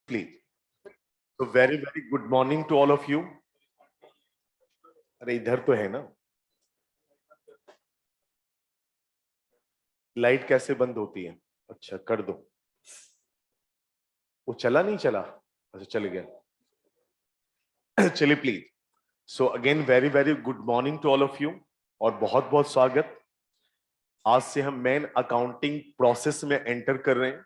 Please. So very good morning to all of you. अरे इधर तो है ना, लाइट कैसे बंद होती है? अच्छा कर दो। वो चला नहीं चला? अच्छा चल गया। चलिए please. So again very good morning to all of you और बहुत बहुत स्वागत। आज से हम मेन अकाउंटिंग प्रोसेस में एंटर कर रहे हैं।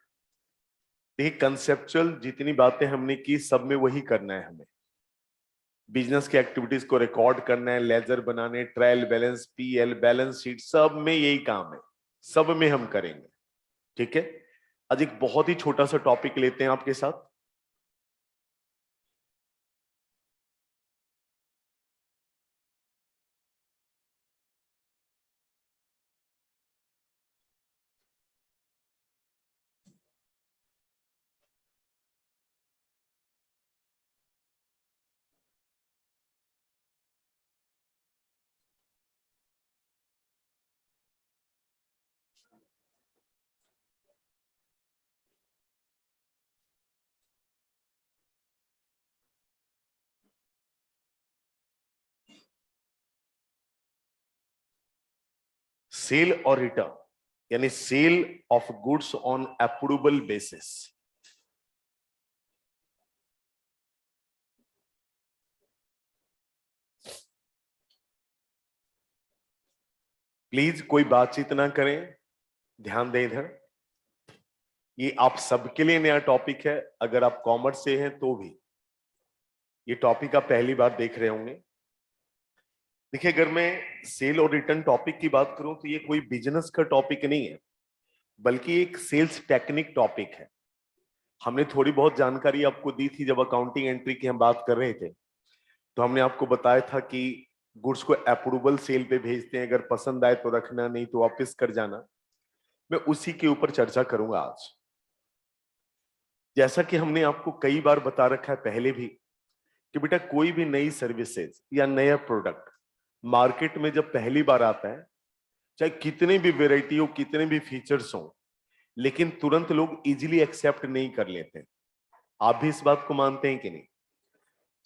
देखिए कंसेप्चुअल जितनी बातें हमने की सब में वही करना है हमें। बिजनेस की एक्टिविटीज को रिकॉर्ड करना है, लेजर बनाने, trial balance, PL, balance sheet, सब में यही काम है, सब में हम करेंगे। ठीक है। आज एक बहुत ही छोटा सा टॉपिक लेते हैं आपके साथ। सेल और रिटर्न यानी sale of goods on approval basis. Please कोई बातचीत ना करें, ध्यान दें इधर। ये आप सबके लिए नया टॉपिक है, अगर आप कॉमर्स से हैं तो भी ये टॉपिक आप पहली बार देख रहे होंगे। देखिए अगर मैं सेल और रिटर्न टॉपिक की बात करूं तो ये कोई बिजनेस का टॉपिक नहीं है, बल्कि एक सेल्स टेक्निक टॉपिक है। हमने थोड़ी बहुत जानकारी आपको दी थी जब अकाउंटिंग एंट्री की हम बात कर रहे थे, तो हमने आपको बताया था कि गुड्स को अप्रूवल सेल पे भेजते हैं, अगर पसंद आए तो रखना, नहीं तो वापस कर जाना। मैं उसी के ऊपर चर्चा करूंगा आज। जैसा कि हमने आपको कई बार बता रखा है पहले भी कि बेटा कोई भी नई सर्विसेज या नया प्रोडक्ट मार्केट में जब पहली बार आता है, चाहे कितने भी वेराइटी हो, कितने भी फीचर्स हो, लेकिन तुरंत लोग इजीली एक्सेप्ट नहीं कर लेते। आप भी इस बात को मानते हैं कि नहीं?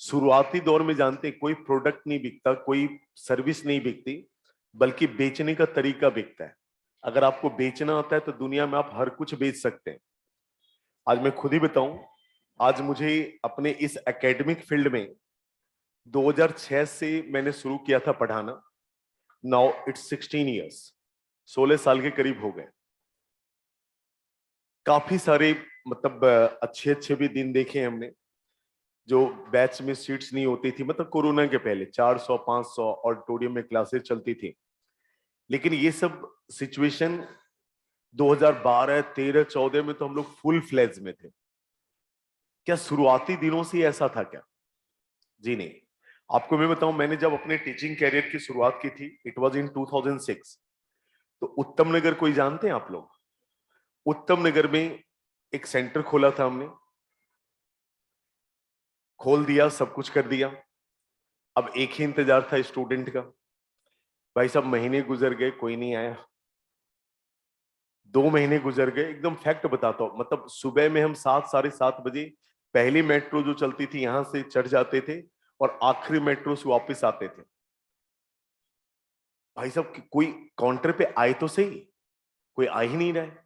शुरुआती दौर में जानते हैं कोई प्रोडक्ट नहीं बिकता, कोई सर्विस नहीं बिकती, बल्कि बेचने का तरीका बिकता है। अगर आपको बेचना आता है तो दुनिया में आप हर कुछ बेच सकते हैं। आज मैं खुद ही बताऊं, आज मुझे अपने इस एकेडमिक फील्ड में 2006 से मैंने शुरू किया था पढ़ाना। नाउ इट्स 16 इयर्स, 16 साल के करीब हो गए। काफी सारे मतलब अच्छे अच्छे भी दिन देखे हमने। जो बैच में सीट्स नहीं होती थी, मतलब कोरोना के पहले 400 500 ऑडिटोरियम में क्लासेस चलती थी। लेकिन ये सब सिचुएशन 2012 13 14 में तो हम लोग फुल फ्लैज में थे। क्या शुरुआती दिनों से ऐसा था क्या? जी नहीं। आपको मैं बताऊं, मैंने जब अपने टीचिंग कैरियर की शुरुआत की थी, इट वाज इन 2006। तो उत्तम नगर कोई जानते हैं आप लोग? उत्तम नगर में एक सेंटर खोला था हमने, खोल दिया, सब कुछ कर दिया। अब एक ही इंतजार था स्टूडेंट का। भाई साहब महीने गुजर गए, कोई नहीं आया। 2 महीने गुजर गए, एकदम फैक्ट बताता हूं। मतलब सुबह में हम 7 साढ़े 7 बजे पहली मेट्रो जो चलती थी यहां से चढ़ जाते थे और आखिरी मेट्रो से वापस आते थे। भाई साहब कोई काउंटर पे आए तो सही, कोई आ ही नहीं रहा है।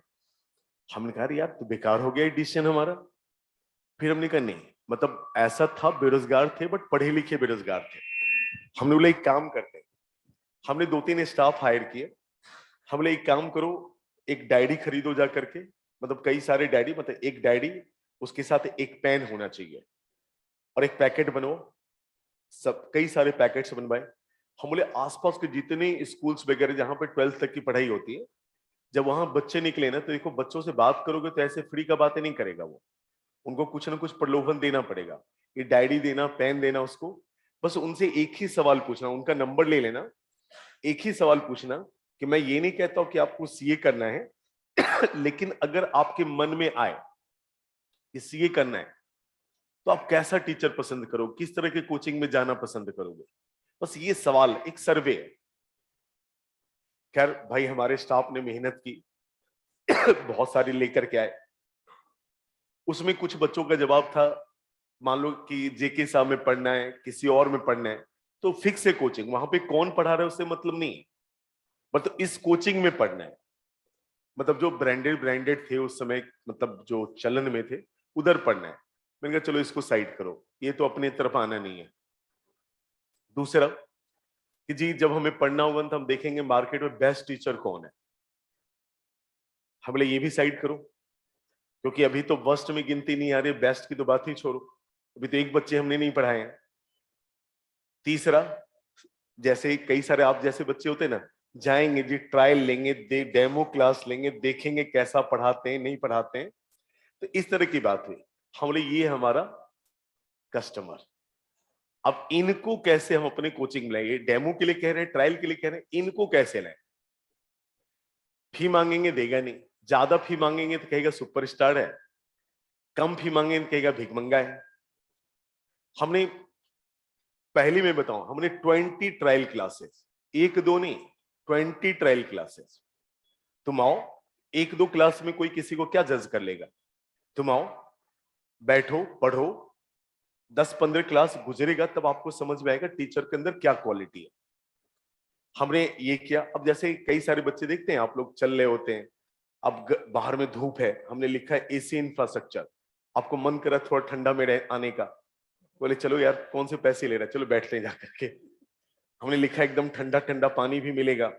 हमने कहा यार तो बेकार हो गया डिसीजन हमारा। फिर हमने कहा नहीं, मतलब ऐसा था, बेरोजगार थे बट पढ़े लिखे बेरोजगार थे। हमने बोला एक काम करते हैं, हमने 2-3 स्टाफ हायर किए। हम बोले एक काम करो, एक डायरी खरीदो जा करके, मतलब कई सारे डायरी, मतलब एक डायरी, उसके साथ एक पेन होना चाहिए और एक पैकेट बनो। सब कई सारे पैकेट्स बनवाए। हम बोले आसपास के जितने स्कूल्स वगैरह जहां पे 12th तक की पढ़ाई होती है, जब वहां बच्चे निकले ना, तो देखो बच्चों से बात करोगे तो ऐसे फ्री का बातें नहीं करेगा वो। उनको कुछ ना कुछ प्रलोभन देना पड़ेगा, ये डायरी देना, पेन देना उसको। बस उनसे एक ही सवाल पूछना, उनका नंबर ले लेना, एक ही सवाल पूछना कि मैं ये नहीं कहता हूं कि आपको सीए करना है, लेकिन अगर आपके मन में आए कि सीए करना है तो आप कैसा टीचर पसंद करोगे, किस तरह के कोचिंग में जाना पसंद करोगे। बस ये सवाल, एक सर्वे है। खैर भाई हमारे स्टाफ ने मेहनत की, बहुत सारी लेकर के आए। उसमें कुछ बच्चों का जवाब था, मान लो कि जेके साहब में पढ़ना है, किसी और में पढ़ना है, तो फिक्स है कोचिंग, वहां पे कौन पढ़ा रहा है उससे मतलब नहीं है, मतलब इस कोचिंग में पढ़ना है। मतलब जो ब्रांडेड ब्रांडेड थे उस समय, मतलब जो चलन में थे, उधर पढ़ना है। मैंने कहा चलो इसको साइड करो, ये तो अपनी तरफ आना नहीं है। दूसरा कि जी जब हमें पढ़ना होगा तो हम देखेंगे मार्केट में बेस्ट टीचर कौन है, हम बोले ये भी साइड करो, क्योंकि अभी तो वर्स्ट में गिनती नहीं आ रही, बेस्ट की तो बात ही छोड़ो, अभी तो एक बच्चे हमने नहीं पढ़ाए हैं। तीसरा, जैसे कई सारे आप जैसे बच्चे होते हैं ना, जाएंगे जी ट्रायल लेंगे, डेमो क्लास लेंगे, देखेंगे कैसा पढ़ाते हैं नहीं पढ़ाते हैं, तो इस तरह की बात हुई। हम बोले ये हमारा कस्टमर, अब इनको कैसे हम अपने कोचिंग में लाएंगे, डेमो के लिए कह रहे हैं, ट्रायल के लिए कह रहे हैं, इनको कैसे लाएं। फी मांगेंगे देगा नहीं, ज्यादा फी मांगेंगे तो कहेगा सुपरस्टार है, कम फी मांगेंगे तो कहेगा भिखमंगा है। हमने, पहले मैं बताऊं, हमने 20 ट्रायल क्लासेस, एक दो नहीं, 20 ट्रायल क्लासेस। तुम आओ, एक दो क्लास में कोई किसी को क्या जज कर लेगा, तुम आओ बैठो पढ़ो, 10-15 क्लास गुजरेगा तब आपको समझ में आएगा टीचर के अंदर क्या क्वालिटी है। हमने ये किया। अब जैसे कई सारे बच्चे देखते हैं, आप लोग चल रहे होते हैं, अब बाहर में धूप है, हमने लिखा है एसी इंफ्रास्ट्रक्चर, आपको मन करा थोड़ा ठंडा में आने का, बोले चलो यार कौन से पैसे ले रहा है, चलो बैठ ले जाकर के। हमने लिखा एकदम ठंडा ठंडा पानी भी मिलेगा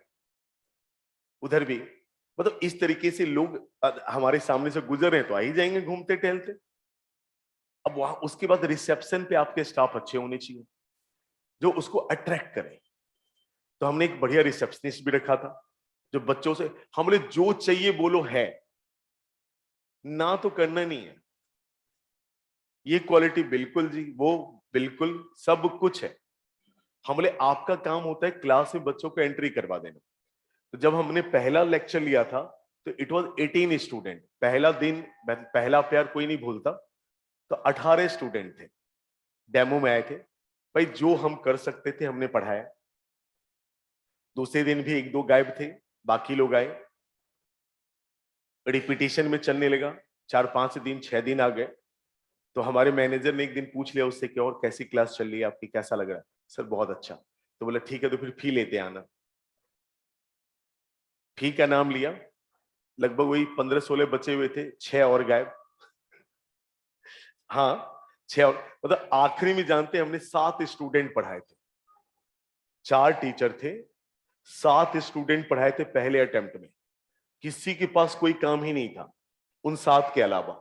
उधर भी। मतलब इस तरीके से लोग हमारे सामने से गुजर रहे हैं तो आ ही जाएंगे घूमते टहलते। अब वहां उसके बाद रिसेप्शन पे आपके स्टाफ अच्छे होने चाहिए जो उसको अट्रैक्ट करें। तो हमने एक बढ़िया रिसेप्शनिस्ट भी रखा था जो बच्चों से, हमने जो चाहिए बोलो है, ना तो करना नहीं है, ये क्वालिटी बिल्कुल जी, वो बिल्कुल, सब कुछ है। हमने आपका काम होता है क्लास में बच्चों को एंट्री करवा देना। तो जब हमने पहला लेक्चर लिया था तो इट वाज 18 स्टूडेंट, पहला दिन, पहला प्यार कोई नहीं भूलता, तो 18 स्टूडेंट थे, डेमो में आए थे। भाई जो हम कर सकते थे हमने पढ़ाया। दूसरे दिन भी एक दो गायब थे, बाकी लोग आए, रिपीटिशन में चलने लगा, 4-5 दिन 6 दिन आ गए। तो हमारे मैनेजर ने एक दिन पूछ लिया उससे कि और कैसी क्लास चल रही है आपकी, कैसा लग रहा है। सर बहुत अच्छा। तो बोला ठीक है तो फिर फी लेते आना। फी का नाम लिया, लगभग वही 15-16 बचे हुए थे, 6 और गायब। हाँ 6 और, मतलब आखिरी में जानते हैं हमने 7 स्टूडेंट पढ़ाए थे, 4 टीचर थे, 7 स्टूडेंट पढ़ाए थे पहले अटेम्प्ट में। किसी के पास कोई काम ही नहीं था उन 7 के अलावा।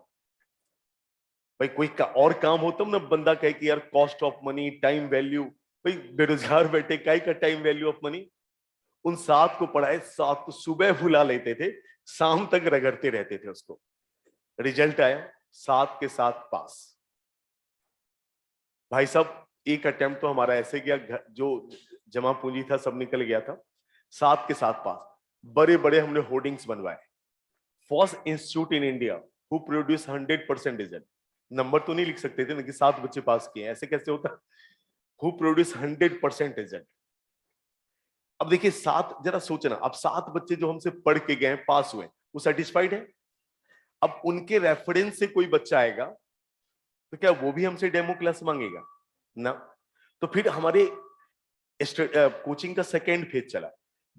भाई कोई और काम होता ना, बंदा कहे कि यार cost of money, time value, भाई बेरोजगार बैठे काय का टाइम वैल्यू ऑफ मनी। उन 7 को पढ़ाए, 7 को सुबह भुला लेते थे, शाम तक रगड़ते रहते थे उसको। रिजल्ट आया 7 के 7 पास। भाई साहब एक अटेम्प्ट तो हमारा ऐसे गया, जो जमा पूंजी था सब निकल गया था। 7 के 7 पास। बड़े बड़े हमने होर्डिंग्स बनवाए, first institute in India who produce 100% result. Number तो नहीं लिख सकते थे ना कि 7 बच्चे पास किए, ऐसे कैसे होता, हु प्रोड्यूस 100% रिजल्ट। अब देखिए 7, जरा सोचना, अब 7 बच्चे जो हमसे पढ़ के गए पास हुए, वो सेटिस्फाइड है। अब उनके रेफरेंस से कोई बच्चा आएगा तो क्या वो भी हमसे डेमो क्लास मांगेगा ना। तो फिर हमारे कोचिंग का सेकेंड फेज चला,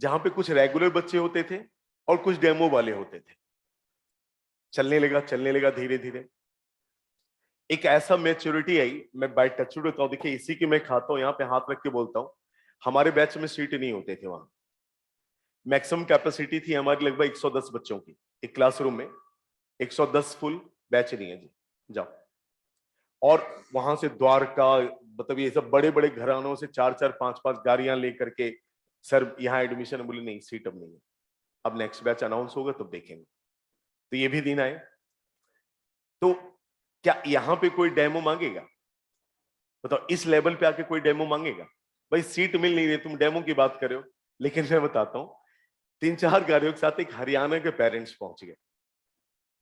जहां पे कुछ रेगुलर बच्चे होते थे और कुछ डेमो वाले होते थे। चलने लगा धीरे धीरे। एक ऐसा मैच्योरिटी आई, मैं बाय टच होता हूं, देखिए इसी की मैं खाता हूं, यहाँ पे हाथ रख के बोलता हूं, हमारे बैच में सीट नहीं होते थे वहां। मैक्सिमम कैपेसिटी थी हमारी लगभग 110 बच्चों की एक क्लासरूम में, 110 फुल, बैच नहीं है जी, जाओ। और वहां से द्वारका, मतलब ये सब बड़े बड़े घरानों से 4-4 5-5 गाड़ियां लेकर के, सर यहाँ एडमिशन, बोले नहीं सीट अब नहीं है, अब नेक्स्ट बैच अनाउंस होगा तब देखेंगे। तो ये भी दिन आए। तो क्या यहाँ पे कोई डेमो मांगेगा, बताओ, इस लेवल पे आके कोई डेमो मांगेगा? भाई सीट मिल नहीं रही, तुम डेमो की बात कर रहे हो। लेकिन मैं बताता हूँ, 3-4 गाड़ियों के साथ एक हरियाणा के पेरेंट्स पहुंच गए,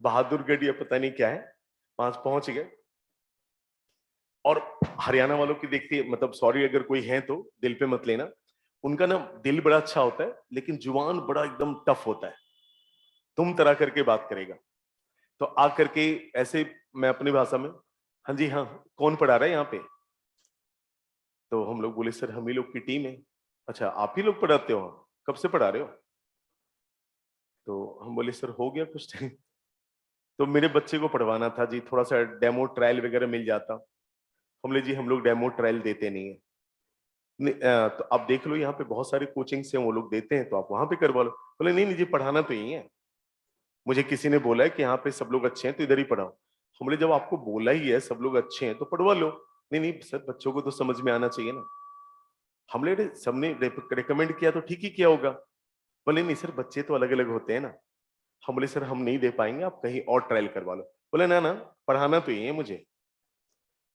बहादुरगढ़ या पता नहीं क्या है, वहां पहुंच गए। और हरियाणा वालों की देखती है, मतलब सॉरी अगर कोई है तो दिल पे मत लेना, उनका ना दिल बड़ा अच्छा होता है लेकिन जुबान बड़ा एकदम टफ होता है, तुम तरह करके बात करेगा। तो आकर के ऐसे मैं अपनी भाषा में, हाँ जी हाँ, कौन पढ़ा रहा है यहाँ पे? तो हम लोग बोले सर हम ही लोग की टीम है। अच्छा आप ही लोग पढ़ाते हो? कब से पढ़ा रहे हो? तो हम बोले सर हो गया कुछ टाइम। तो मेरे बच्चे को पढ़वाना था जी, थोड़ा सा डेमो ट्रायल वगैरह मिल जाता। हम बोले जी हम लोग डेमो ट्रायल देते नहीं है। तो आप देख लो यहाँ पे बहुत सारे कोचिंग्स हैं वो लोग देते हैं, तो आप वहां पे करवा लो। बोले नहीं नहीं जी पढ़ाना तो यही है, मुझे किसी ने बोला है कि यहाँ पे सब लोग अच्छे हैं तो इधर ही पढ़ाओ। हम बोले जब आपको बोला ही है सब लोग अच्छे हैं तो पढ़वा लो। नहीं नहीं सर बच्चों को तो समझ में आना चाहिए ना। हमने सबने रिकमेंड किया तो ठीक ही किया होगा। बोले नहीं सर बच्चे तो अलग अलग होते हैं ना। हम बोले सर हम नहीं दे पाएंगे, आप कहीं और ट्रायल करवा लो। बोले ना ना पढ़ाना तो ये है मुझे।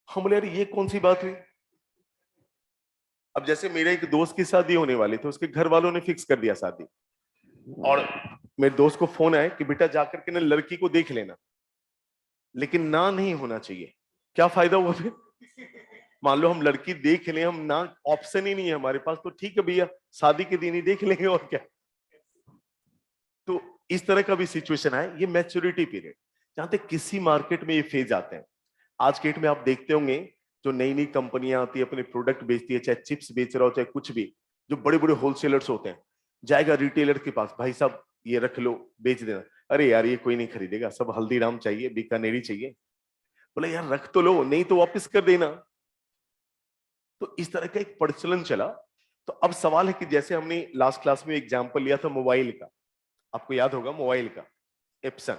हम बोले यार ये कौन सी बात हुई? अब जैसे मेरे एक दोस्त की शादी होने वाली थी, उसके घर वालों ने फिक्स कर दिया शादी, और मेरे दोस्त को फोन आया कि बेटा जाकर के ना लड़की को देख लेना, लेकिन ना नहीं होना चाहिए। क्या फायदा हुआ फिर? मान लो हम लड़की देख लें, हम ना ऑप्शन ही नहीं है हमारे पास, तो ठीक है भैया शादी के दिन ही देख लेंगे और क्या। तो इस तरह का भी सिचुएशन है। ये मैच्योरिटी पीरियड, जहां तक किसी मार्केट में ये फेज आते हैं। आज के डेट में आप देखते होंगे जो नई नई कंपनियां आती है अपने प्रोडक्ट बेचती है, चाहे चिप्स बेच रहा हो चाहे कुछ भी, जो बड़े बड़े होलसेलर्स होते हैं, जाएगा रिटेलर के पास, भाई साहब ये रख लो बेच देना। अरे यार ये कोई नहीं खरीदेगा, सब हल्दीराम चाहिए, बीकानेरी चाहिए। बोले यार रख तो लो, नहीं तो वापस कर देना। तो इस तरह का एक प्रचलन चला। तो अब सवाल है कि जैसे हमने लास्ट क्लास में एग्जाम्पल लिया था मोबाइल का, आपको याद होगा मोबाइल का, एप्सन।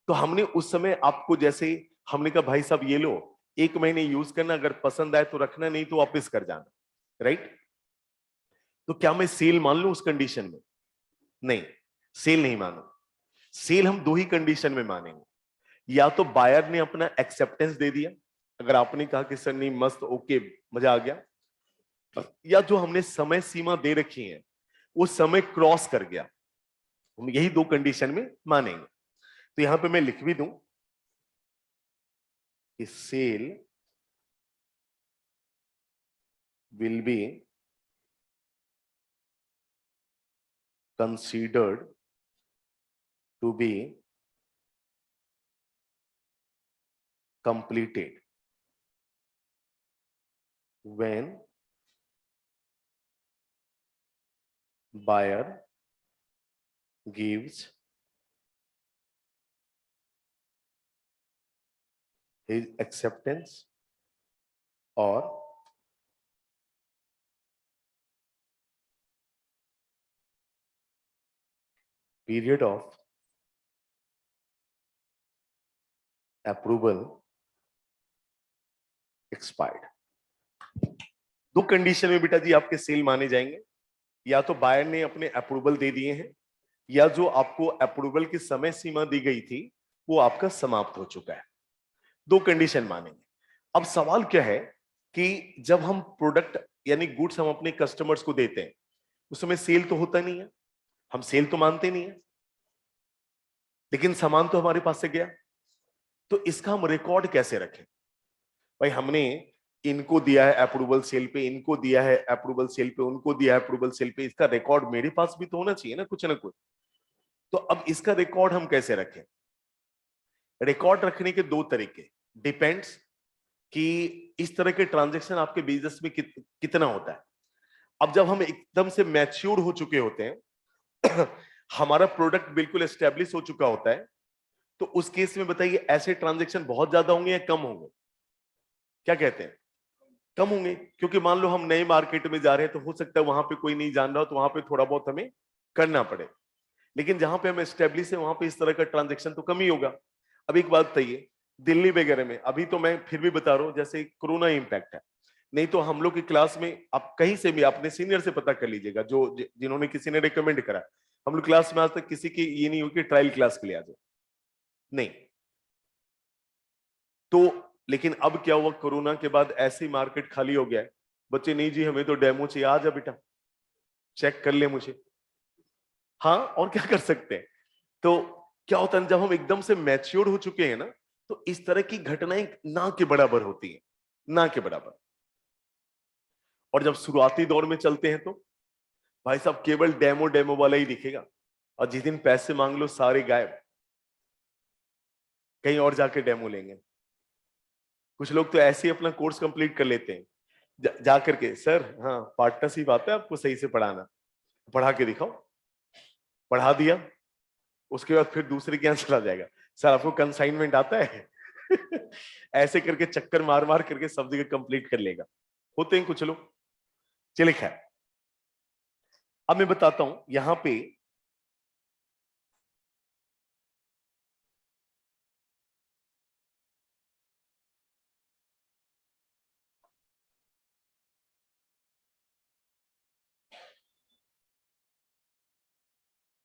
तो हमने उस समय आपको जैसे हमने कहा भाई साहब ये लो, 1 महीने यूज करना, अगर पसंद आए तो रखना, नहीं तो वापस कर जाना, राइट? तो क्या मैं सेल मान लूं उस कंडीशन में? नहीं, सेल नहीं मानो। सेल हम दो ही कंडीशन में मानेंगे। या तो बायर ने अपना एक्सेप्टेंस दे दिया, अगर आपने कहा कि सर नहीं मस्त ओके मजा आ गया, या जो हमने समय सीमा दे रखी है वो समय क्रॉस कर गया, हम यही दो कंडीशन में मानेंगे। तो यहां पे मैं लिख भी दूं कि cell will be considered to be completed when buyer gives his acceptance or period of approval expired। दो कंडीशन में बेटा जी आपके सेल माने जाएंगे, या तो बायर ने अपने अप्रूवल दे दिए हैं, या जो आपको अप्रूवल की समय सीमा दी गई थी वो आपका समाप्त हो चुका है। दो कंडीशन मानेंगे। अब सवाल क्या है कि जब हम प्रोडक्ट यानी गुड्स हम अपने कस्टमर्स को देते हैं, उस समय सेल तो होता नहीं है, हम सेल तो मानते नहीं है, लेकिन सामान तो हमारे पास से गया। तो इसका हम रिकॉर्ड कैसे रखें? भाई हमने इनको दिया है अप्रूवल सेल पे, इनको दिया है अप्रूवल सेल पे, उनको दिया है अप्रूवल सेल पे, इसका रिकॉर्ड मेरे पास भी तो होना चाहिए ना कुछ ना कुछ। तो अब इसका रिकॉर्ड हम कैसे रखें? रिकॉर्ड रखने के दो तरीके, डिपेंड्स कि इस तरह के ट्रांजैक्शन आपके बिजनेस में कितना होता है। अब जब हम एकदम से मैच्योर हो चुके होते हैं हमारा प्रोडक्ट बिल्कुल एस्टेब्लिश हो चुका होता है, तो उस केस में बताइए ऐसे ट्रांजैक्शन बहुत ज्यादा होंगे या कम होंगे? क्या कहते हैं? कम होंगे, क्योंकि मान लो हम नए मार्केट में जा रहे हैं तो हो सकता है वहां पे कोई नहीं जान रहा हो, तो वहां पे थोड़ा बहुत हमें करना पड़े। लेकिन जहां पे हम एस्टेब्लिश है वहां पे इस तरह का ट्रांजैक्शन तो कम ही होगा। अब एक बात बताइए, दिल्ली वगैरह में अभी तो मैं फिर भी बता रहा हूं जैसे कोरोना इंपैक्ट है, नहीं तो हम लोग की क्लास में आप कहीं से भी अपने सीनियर से पता कर लीजिएगा, जो जिन्होंने किसी ने रिकमेंड करा, हम लोग क्लास में आज तक किसी की ये नहीं हुई कि ट्रायल क्लास के लिए आ जाए, नहीं। तो लेकिन अब क्या हुआ, कोरोना के बाद ऐसे ही मार्केट खाली हो गया है, बच्चे नहीं जी हमें तो डेमो चाहिए, आ जा बेटा चेक कर ले मुझे। हाँ और क्या कर सकते हैं? तो क्या होता है जब हम एकदम से मैच्योर हो चुके हैं ना, तो इस तरह की घटनाएं ना के बराबर होती हैं, ना के बराबर। और जब शुरुआती दौर में चलते हैं तो भाई साहब केवल डेमो डेमो वाला ही दिखेगा, और जिस दिन पैसे मांग लो सारे गायब। कहीं और जाके डेमो लेंगे। कुछ लोग तो ऐसे ही अपना कोर्स कंप्लीट कर लेते हैं, जा करके सर हाँ पार्टनरशिप आता है आपको सही से पढ़ाना, पढ़ा के दिखाओ, पढ़ा दिया, उसके बाद फिर दूसरे के यहाँ चला जाएगा, सर आपको कंसाइनमेंट आता है ऐसे करके चक्कर मार मार करके सब जगह कंप्लीट कर लेगा। होते हैं कुछ लोग। चलिए खैर, अब मैं बताता हूं यहां पे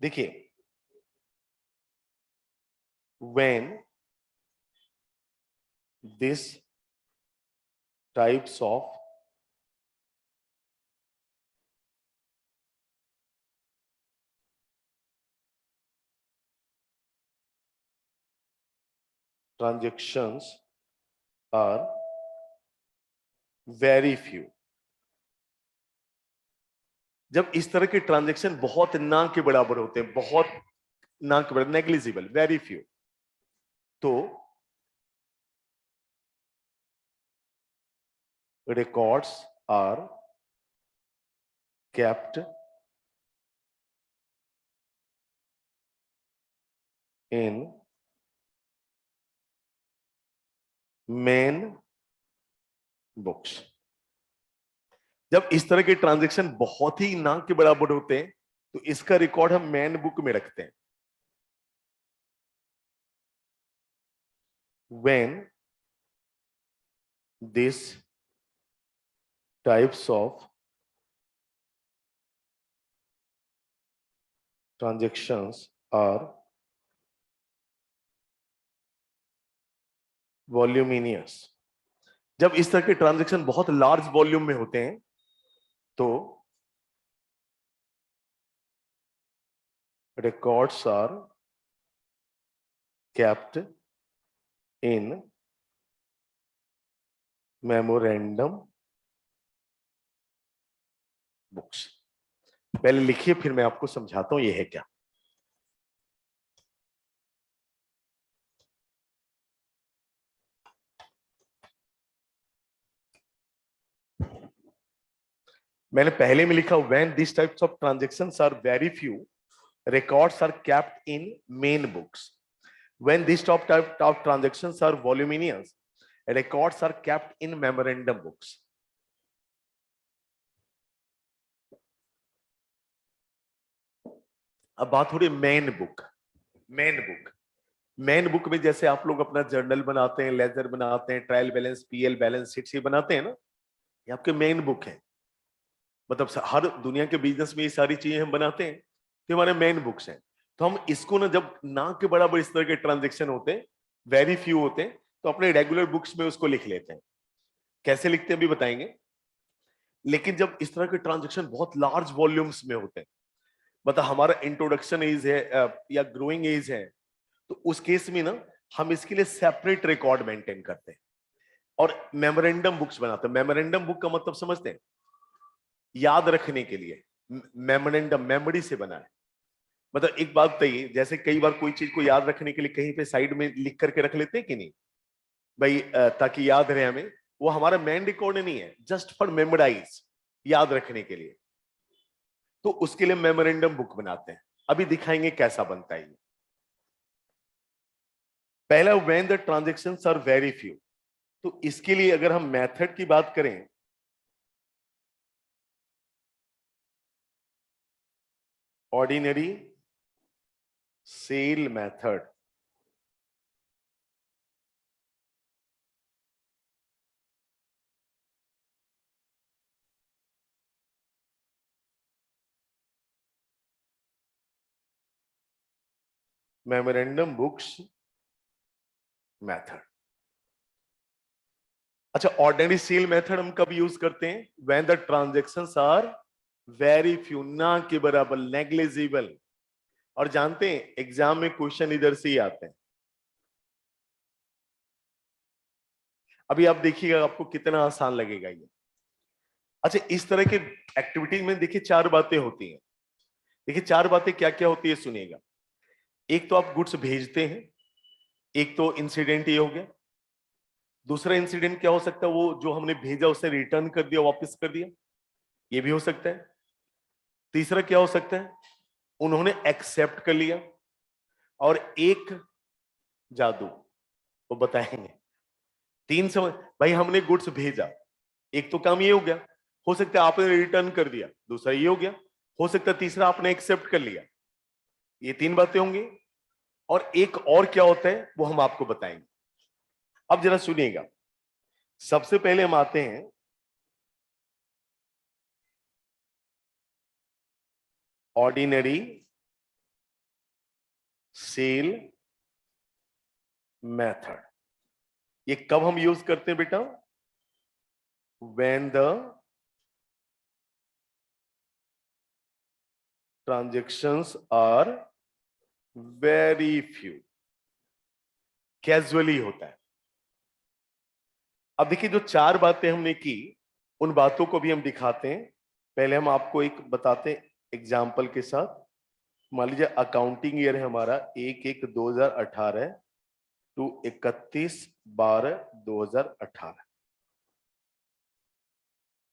देखिए, when this types of transactions are very few, जब इस तरह के ट्रांजैक्शन बहुत ना के बराबर होते हैं, बहुत ना के बराबर, नेग्लिजिबल, वेरी फ्यू, तो records are kept in main books। जब इस तरह के ट्रांजैक्शन बहुत ही ना के बराबर होते हैं तो इसका रिकॉर्ड हम मेन बुक में रखते हैं। when this types of transactions are voluminous, जब इस तरह के ट्रांजैक्शन बहुत लार्ज वॉल्यूम में होते हैं तो records are kept in memorandum books। पहले लिखिए फिर मैं आपको समझाता हूं ये है क्या। मैंने पहले में लिखा when these types of transactions are very few, records are kept in main books। when these type of transactions are voluminous, records are kept in memorandum books। अब बात हो रही main book. Main book, main book में जैसे आप लोग अपना journal बनाते हैं, लेजर बनाते हैं, trial balance, PL balance sheet, ये बनाते हैं ना, ये आपके मेन बुक है। मतलब हर दुनिया के बिजनेस में ये सारी चीजें हम बनाते हैं तो हमारे मेन बुक्स हैं। तो हम इसको ना, जब ना के बराबर इस तरह के ट्रांजेक्शन होते हैं, वेरी फ्यू होते हैं, तो अपने रेगुलर बुक्स में उसको लिख लेते हैं। कैसे लिखते हैं अभी बताएंगे। लेकिन जब इस तरह के ट्रांजेक्शन बहुत लार्ज वॉल्यूम्स में होते हैं, मतलब हमारा इंट्रोडक्शन एज है या ग्रोइंग एज है, तो उस केस में ना हम इसके लिए सेपरेट रिकॉर्ड मेंटेन करते हैं और मेमोरेंडम बुक्स बनाते हैं। मेमोरेंडम बुक का मतलब समझते हैं, याद रखने के लिए। मेमोरेंडम मेमोरी से बना है। मतलब एक बात बताइए, जैसे कई बार कोई चीज को याद रखने के लिए कहीं पे साइड में लिख करके रख लेते हैं कि नहीं भाई, ताकि याद रहे हमें। वो हमारा मेन रिकॉर्ड नहीं है, जस्ट फॉर मेमोराइज, याद रखने के लिए। तो उसके लिए मेमोरेंडम बुक बनाते हैं। अभी दिखाएंगे कैसा बनता है ये। पहला, when the transactions are very few, तो इसके लिए अगर हम मेथड की बात करें, ordinary sale method, memorandum books method. अच्छा, ऑर्डिनरी सेल मेथड हम कब यूज करते हैं? When the transactions are very few, ना के बराबर, नेग्लिजिबल। और जानते हैं एग्जाम में क्वेश्चन इधर से ही आते हैं। अभी आप देखिएगा आपको कितना आसान लगेगा ये। अच्छा, इस तरह के एक्टिविटीज में देखिए चार बातें होती हैं। देखिए चार बातें क्या क्या होती है सुनिएगा। एक तो आप गुड्स भेजते हैं, एक तो इंसिडेंट ये हो गया। दूसरा इंसिडेंट क्या हो सकता है, वो जो हमने भेजा उसे रिटर्न कर दिया, वापस कर दिया, ये भी हो सकता है। तीसरा क्या हो सकता है, उन्होंने एक्सेप्ट कर लिया। और एक जादू, वो बताएंगे। तीन समझ भाई, हमने गुड्स भेजा, एक तो काम ये हो गया, हो सकता है आपने रिटर्न कर दिया, दूसरा ये हो गया, हो सकता है तीसरा आपने एक्सेप्ट कर लिया। ये तीन बातें होंगी। और एक और क्या होता है वो हम आपको बताएंगे। अब जरा सुनिएगा। सबसे पहले हम आते हैं ऑर्डिनरी सेल मेथड। ये कब हम यूज करते हैं बेटा, when the transactions are very few, casually होता है। अब देखिए, जो चार बातें हमने की, उन बातों को भी हम दिखाते हैं। पहले हम आपको एक बताते हैं एग्जाम्पल के साथ। मान लीजिए अकाउंटिंग ईयर है हमारा 1/1/2018 टू 31/12/2018।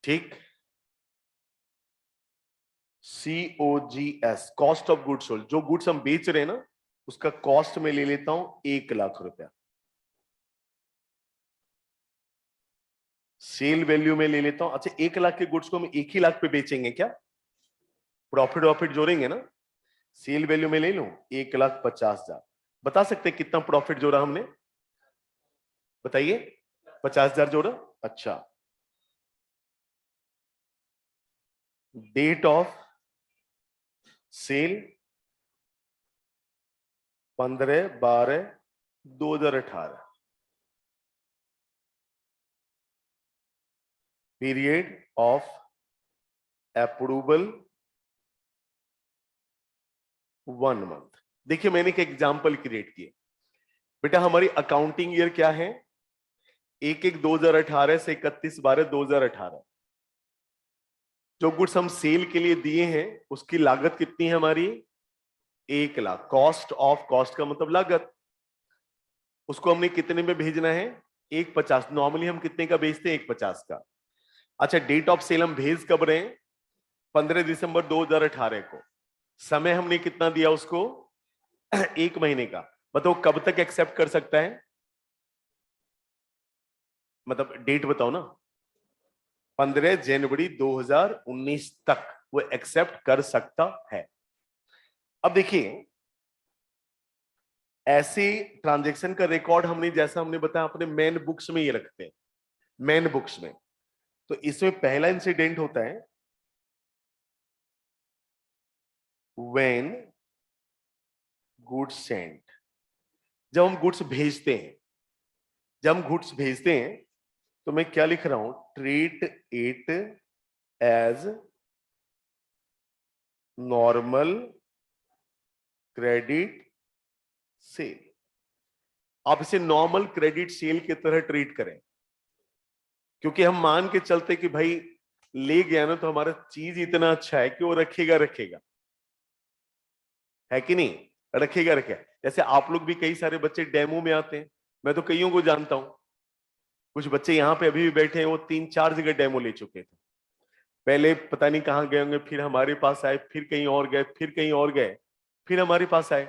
ठीक। COGS, cost of goods sold, जो गुड्स हम बेच रहे हैं ना, उसका कॉस्ट में ले लेता हूं 1,00,000 रुपया। सेल वैल्यू में ले लेता हूं, अच्छा 1,00,000 के गुड्स को हम 1 ही लाख पे बेचेंगे क्या, प्रॉफिट वॉफिट जोड़ेंगे ना। सेल वैल्यू में ले लूं 1,50,000। बता सकते हैं कितना प्रॉफिट जोड़ा हमने, बताइए। 50,000 जोड़ा। अच्छा, date of sale 15/12/2018। Period of approval 1 month. देखिए, मैंने एक एग्जाम्पल क्रिएट किया। बेटा हमारी अकाउंटिंग ईयर क्या है, 1/1/2018 से 31/12/2018। जो गुड्स हम सेल के लिए दिए हैं उसकी लागत कितनी है हमारी, 1,00,000। कॉस्ट ऑफ, कॉस्ट का मतलब लागत, उसको हमने कितने में भेजना है, 1,50। नॉर्मली हम कितने का भेजते हैं, 1,50 का। अच्छा, डेट ऑफ सेल हम भेज कब रहे हैं, 15 दिसंबर 2018 को। समय हमने कितना दिया उसको, 1 महीने का। बताओ कब तक एक्सेप्ट कर सकता है, मतलब डेट बताओ ना। 15 जनवरी 2019 तक वो एक्सेप्ट कर सकता है। अब देखिए, ऐसे ट्रांजैक्शन का रिकॉर्ड हमने, जैसा हमने बताया, अपने मेन बुक्स में ये रखते हैं, मेन बुक्स में। तो इसमें पहला इंसिडेंट होता है व्हेन गुड्स सेंट, जब हम गुड्स भेजते हैं। जब हम गुड्स भेजते हैं तो मैं क्या लिख रहा हूं, treat it as normal credit sale. आप इसे नॉर्मल क्रेडिट सेल की तरह ट्रीट करें, क्योंकि हम मान के चलते कि भाई ले गया ना तो हमारा चीज इतना अच्छा है कि वो रखेगा रखेगा, है कि नहीं, रखेगा रखेगा। जैसे आप लोग भी, कई सारे बच्चे डेमो में आते हैं, मैं तो कईयों को जानता हूं। कुछ बच्चे यहाँ पे अभी भी बैठे हैं, वो 3-4 जगह डेमो ले चुके थे। पहले पता नहीं कहां गए होंगे, फिर हमारे पास आए, फिर कहीं और गए, फिर कहीं और गए, फिर हमारे पास आए।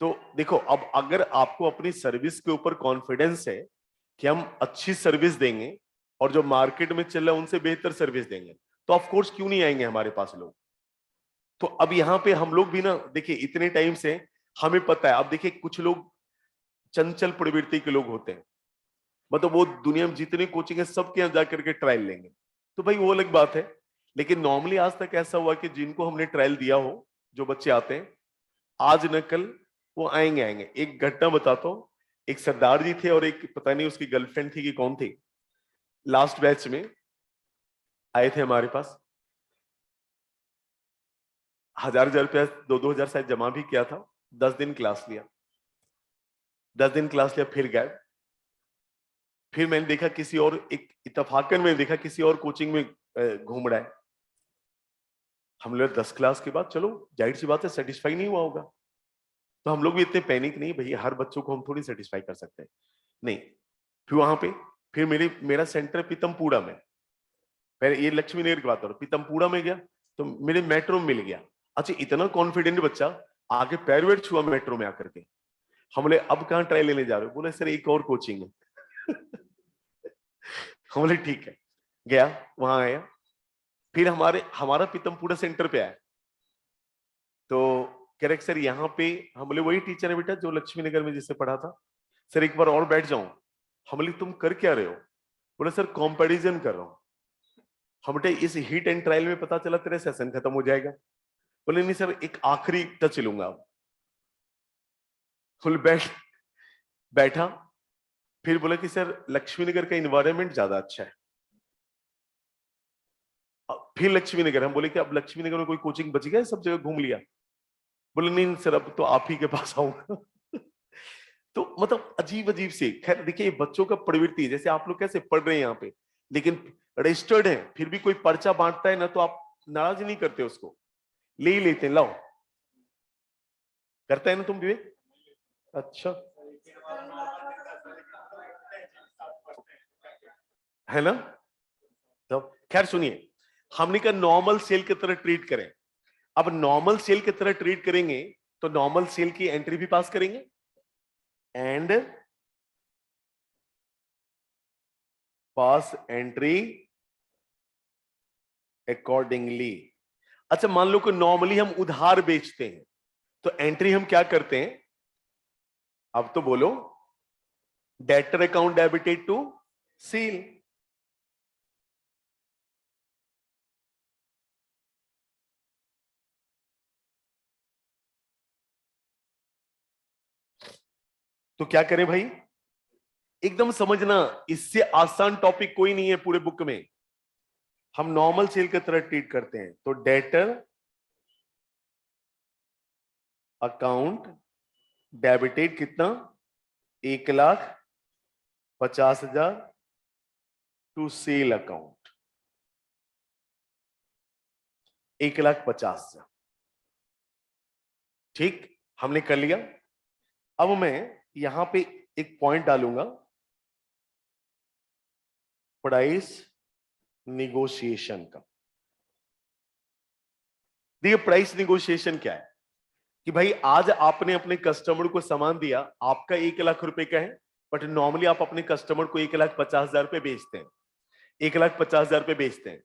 तो देखो, अब अगर आपको अपनी सर्विस के ऊपर कॉन्फिडेंस है कि हम अच्छी सर्विस देंगे और जो मार्केट में चल रहा है उनसे बेहतर सर्विस देंगे, तो ऑफ कोर्स क्यों नहीं आएंगे हमारे पास लोग। तो अब यहाँ पे हम लोग भी ना, देखिए इतने टाइम से हमें पता है। अब देखिए, कुछ लोग चंचल प्रवृत्ति के लोग होते हैं, मतलब वो दुनिया में जितने कोचिंग है सबके यहाँ जाकर के ट्रायल लेंगे, तो भाई वो अलग बात है। लेकिन नॉर्मली आज तक ऐसा हुआ कि जिनको हमने ट्रायल दिया हो, जो बच्चे आते हैं, आज न कल वो आएंगे आएंगे। एक घटना बताता हूँ। एक सरदार जी थे और एक पता नहीं उसकी गर्लफ्रेंड थी कि कौन थी, लास्ट बैच में आए थे हमारे पास। 1,000-1,000 रुपया, 2-2 हजार शायद जमा भी किया था। 10 दिन क्लास लिया, 10 दिन क्लास लिया, फिर गए। फिर मैंने देखा किसी और, एक इत्तेफाकन मैंने देखा किसी और कोचिंग में घूम रहा है। हम लोग 10 क्लास के बाद, चलो जाहिर सी बात है सेटिस्फाई नहीं हुआ होगा। तो हम लोग भी इतने पैनिक नहीं भैया, हर बच्चों को हम थोड़ी सेटिस्फाई कर सकते हैं, नहीं। फिर वहां पे फिर मेरा सेंटर पीतमपुरा में, पहले ये लक्ष्मी नगर की बात करो, पीतमपुरा में गया तो मेरे मेट्रो में मिल गया। अच्छा, इतना कॉन्फिडेंट बच्चा, आगे पैर वैर छुआ मेट्रो में आकर के। हम बोले अब कहाँ ट्राई लेने जा रहे हो? बोले सर एक और कोचिंग है। हम बोले ठीक है, गया वहां आया, फिर हमारा पीतमपुरा सेंटर पे आया, तो कह रहे सर यहाँ पे, हम बोले वही टीचर है बेटा जो लक्ष्मी नगर में जिससे पढ़ा था। सर एक बार और बैठ जाऊं? हम बोले तुम कर क्या रहे हो? बोले सर कंपैरिजन कर रहा हूं। हम बेटे इस हिट एंड ट्रायल में पता चला तेरा सेशन खत्म हो जाएगा। बोले नहीं सर एक आखिरी टच लूंगा। फुल बैठा, फिर बोला कि सर लक्ष्मी नगर का इन्वायरमेंट ज्यादा अच्छा है। फिर लक्ष्मी नगर, हम बोले कि अब लक्ष्मी नगर में कोई कोचिंग बच गया, सब जगह घूम लिया। बोले नहीं सर अब तो आप ही के पास आऊंगा। तो मतलब अजीब अजीब से, खैर देखिए बच्चों का प्रवृत्ति, जैसे आप लोग कैसे पढ़ रहे हैं यहाँ पे, लेकिन रजिस्टर्ड है, फिर भी कोई पर्चा बांटता है ना तो आप नाराज नहीं करते, उसको ले ही लेते हैं, लाओ। करता है ना तुम विवेक? अच्छा है ना। तो खैर सुनिए, हमने कहा नॉर्मल सेल की तरह ट्रीट करें। अब नॉर्मल सेल की तरह ट्रीट करेंगे तो नॉर्मल सेल की एंट्री भी पास करेंगे एंड पास एंट्री अकॉर्डिंगली। अच्छा मान लो कि नॉर्मली हम उधार बेचते हैं तो एंट्री हम क्या करते हैं? अब तो बोलो, debtor account debited to sale. तो क्या करें भाई, एकदम समझना, इससे आसान टॉपिक कोई नहीं है पूरे बुक में। हम नॉर्मल सेल की तरह ट्रीट करते हैं, तो डेटर अकाउंट डेबिटेड कितना? 1,50,000 टू सेल अकाउंट 1,50,000। ठीक, हमने कर लिया। अब मैं यहां पे एक पॉइंट डालूंगा, प्राइस निगोशिएशन का। देखिए प्राइस निगोशिएशन क्या है कि भाई आज आपने अपने कस्टमर को सामान दिया, आपका 1,00,000 रुपए का है, बट नॉर्मली आप अपने कस्टमर को 1,50,000 रुपए बेचते हैं, 1,50,000 रुपए बेचते हैं।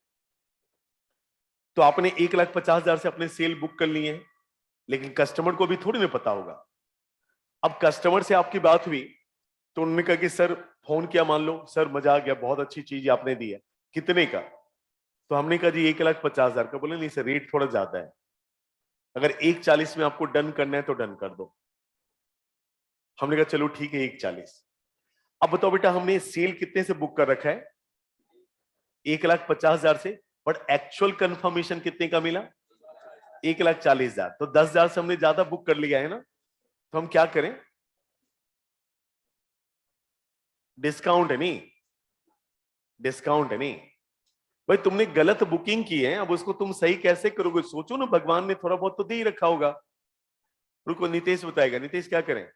तो आपने 1,50,000 से अपने सेल बुक कर लिए हैं, लेकिन कस्टमर को भी थोड़ी ना पता होगा। अब कस्टमर से आपकी बात हुई तो उन्होंने कहा कि सर फोन किया, मान लो सर मजा आ गया, बहुत अच्छी चीज आपने दी है, कितने का? तो हमने कहा जी 1,50,000 का। बोले नहीं सर रेट थोड़ा ज्यादा है, अगर 1,40 में आपको डन करना है तो डन कर दो। हमने कहा चलो ठीक है 1,40। अब बताओ बेटा हमने सेल कितने से बुक कर रखा है? 1,50,000 से, बट एक्चुअल कंफर्मेशन कितने का मिला? 1,40,000। तो 10,000 से हमने ज्यादा बुक कर लिया है ना, तो हम क्या करें? डिस्काउंट है नहीं, डिस्काउंट है नहीं। भाई तुमने गलत बुकिंग की है, अब उसको तुम सही कैसे करोगे? सोचो ना, भगवान ने थोड़ा बहुत तो दे ही रखा होगा। रुको नितेश बताएगा, नितेश क्या करें?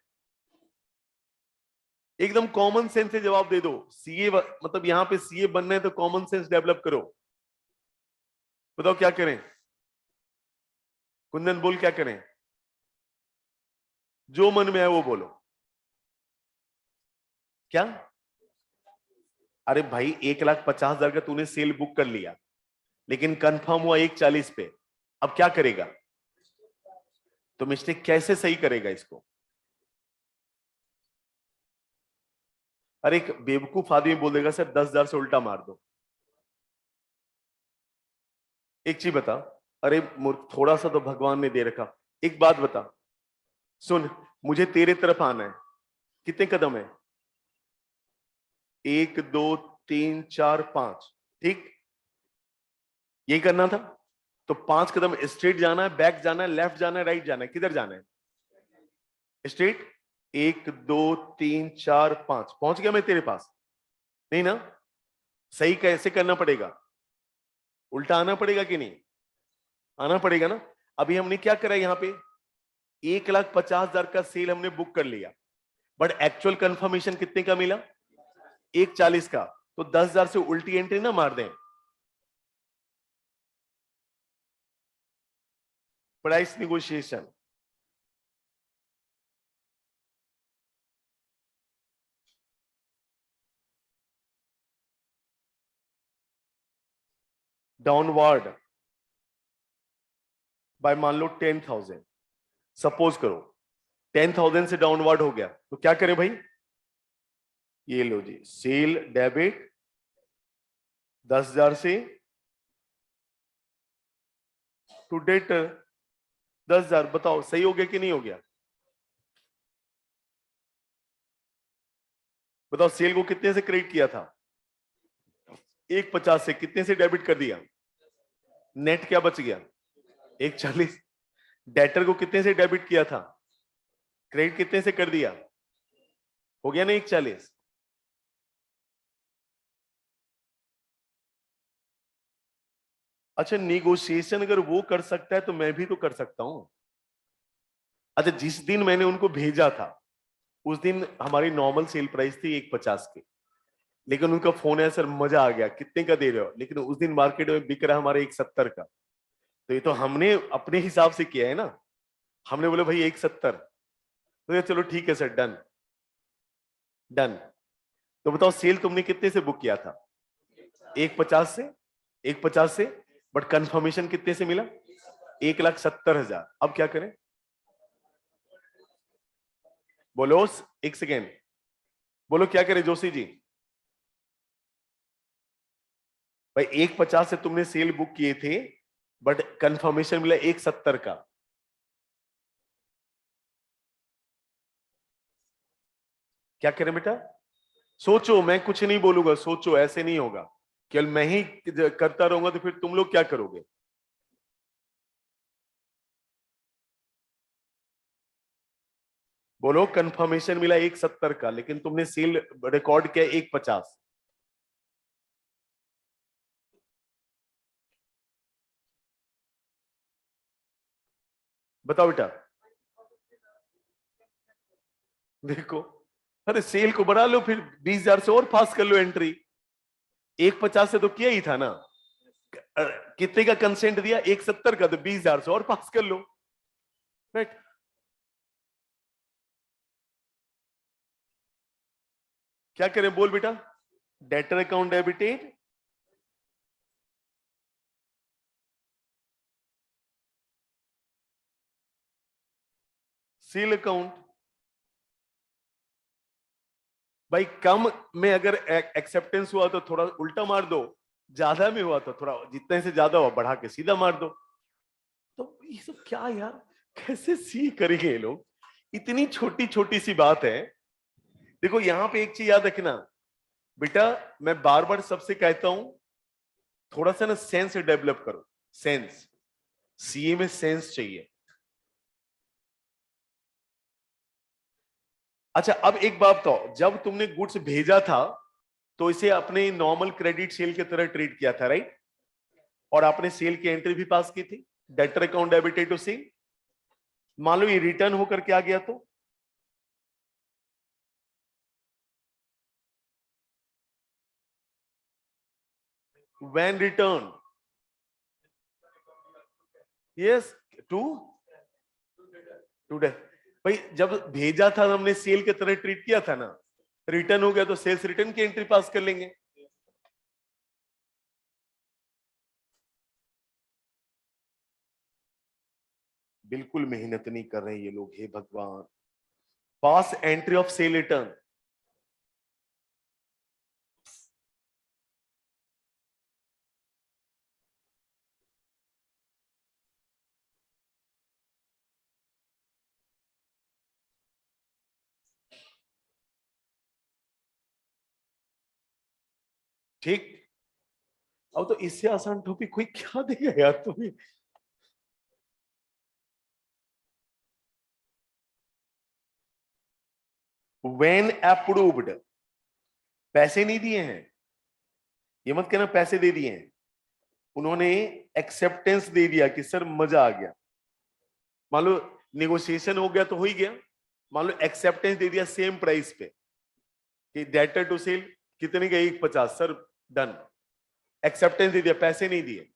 एकदम कॉमन सेंस से जवाब दे दो। सीए मतलब यहां पे सीए बनना है तो कॉमन सेंस डेवलप करो। बताओ क्या करें? कुंदन बोल क्या करें? जो मन में है वो बोलो। क्या? अरे भाई 1,50,000 का तूने सेल बुक कर लिया, लेकिन कंफर्म हुआ 1,40 पे, अब क्या करेगा? तो मिस्टेक कैसे सही करेगा इसको? अरे एक बेवकूफ आदमी बोल देगा सर 10,000 से उल्टा मार दो। एक चीज बता, अरे थोड़ा सा तो भगवान ने दे रखा। एक बात बता, सुन, मुझे तेरे तरफ आना है, कितने कदम है? 1 2 3 4 5, ठीक, यही करना था। तो 5 कदम स्ट्रेट जाना है, बैक जाना है, लेफ्ट जाना है, राइट जाना है, किधर जाना है? स्ट्रेट। 1 2 3 4 5, पहुंच गया मैं तेरे पास? नहीं ना? सही कैसे करना पड़ेगा? उल्टा आना पड़ेगा कि नहीं? आना पड़ेगा ना। अभी हमने क्या करा यहां पे? 1,50,000 का सेल हमने बुक कर लिया, बट एक्चुअल कंफर्मेशन कितने का मिला? 1,40 का। तो 10,000 से उल्टी एंट्री ना मार दें। प्राइस निगोशिएशन, डाउनवर्ड बाय मान लो 10,000, सपोज करो 10,000 से डाउनवर्ड हो गया, तो क्या करें भाई? ये लो जी, सेल डेबिट 10,000 से टू डेटर 10,000। बताओ सही हो गया कि नहीं हो गया? बताओ सेल को कितने से क्रेडिट किया था? 1,50 से। कितने से डेबिट कर दिया? नेट क्या बच गया? 1,40। डेटर को कितने से डेबिट किया था? क्रेडिट कितने से कर दिया? हो गया ना 1,40। अच्छा, निगोशिएशन अगर वो कर सकता है तो मैं भी तो कर सकता हूं। अच्छा, जिस दिन मैंने उनको भेजा था उस दिन हमारी नॉर्मल सेल प्राइस थी 1,50 की, लेकिन उनका फोन है, सर मजा आ गया, कितने का दे रहे हो? लेकिन उस दिन मार्केट में बिक रहा है हमारे 1,70 का। तो ये तो हमने अपने हिसाब से किया है ना। हमने बोले भाई 1,70, तो ये चलो ठीक है सर, डन डन। तो बताओ सेल तुमने कितने से बुक किया था? 1,50 से। 1,50 से, बट कंफर्मेशन कितने से मिला? 1,70,000। अब क्या करें? बोलो, एक सेकेंड, बोलो क्या करें जोशी जी? भाई 1,50 से तुमने सेल बुक किए थे, बट कंफर्मेशन मिला 1,70 का। क्या करें बेटा? सोचो, मैं कुछ नहीं बोलूंगा, सोचो, ऐसे नहीं होगा। केवल मैं ही करता रहूंगा तो फिर तुम लोग क्या करोगे? बोलो, कंफर्मेशन मिला 1,70 का, लेकिन तुमने सेल रिकॉर्ड किया 1,50। बताओ बेटा। देखो, अरे सेल को बढ़ा लो, फिर 20,000 से और पास कर लो एंट्री। 1,50 से तो किया ही था ना। कितने का कंसेंट दिया? 1,70 का, तो 20,000 से और पास कर लो। राइट। क्या करें बोल बेटा? Debtor account debited, sale account. भाई कम में अगर एक्सेप्टेंस हुआ तो थोड़ा उल्टा मार दो, ज्यादा में हुआ तो थोड़ा जितने से ज्यादा हुआ बढ़ा के सीधा मार दो। तो ये सब क्या यार, कैसे सी करेंगे ये लोग? इतनी छोटी छोटी सी बात है। देखो यहां पे एक चीज याद रखना बेटा, मैं बार बार सबसे कहता हूं, थोड़ा सा ना सेंस डेवलप करो। सेंस, सीए में सेंस चाहिए। अच्छा, अब एक बात बताओ, जब तुमने गुड्स भेजा था तो इसे अपने नॉर्मल क्रेडिट सेल की तरह ट्रीट किया था, राइट? और आपने सेल की एंट्री भी पास की थी, debtor account debited to sale. मान लो ये रिटर्न होकर के आ गया तो? When return, yes, to to भाई जब भेजा था हमने सेल की तरह ट्रीट किया था ना, रिटर्न हो गया तो सेल्स रिटर्न की एंट्री पास कर लेंगे। बिल्कुल मेहनत नहीं कर रहे ये लोग, हे भगवान। पास एंट्री ऑफ सेल रिटर्न। ठीक। अब तो इससे आसान टॉपिक कोई क्या देगा यार तुम्हें? व्हेन अप्रूव्ड, पैसे नहीं दिए हैं, ये मत कहना पैसे दे दिए हैं। उन्होंने एक्सेप्टेंस दे दिया कि सर मजा आ गया। मान लो नेगोशिएशन हो गया तो हो ही गया। मान लो एक्सेप्टेंस दे दिया सेम प्राइस पे कि डेटर टू सेल कितने का, 150 सर, डन। एक्सेप्टेंस दे दिया, पैसे नहीं दिए,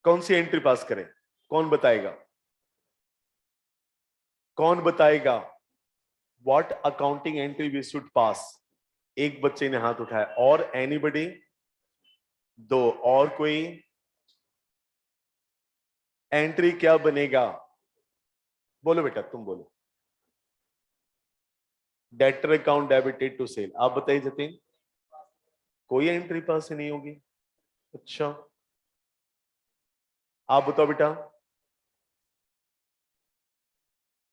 कौन सी एंट्री पास करें? कौन बताएगा? कौन बताएगा? What accounting entry we should pass? एक बच्चे ने हाथ उठाया। और एनीबडी? दो। और कोई? एंट्री क्या बनेगा? बोलो बेटा, तुम बोलो। Debtor account debited to sale. आप बताइए जतिन। कोई एंट्री पास नहीं होगी। अच्छा, आप बताओ बेटा।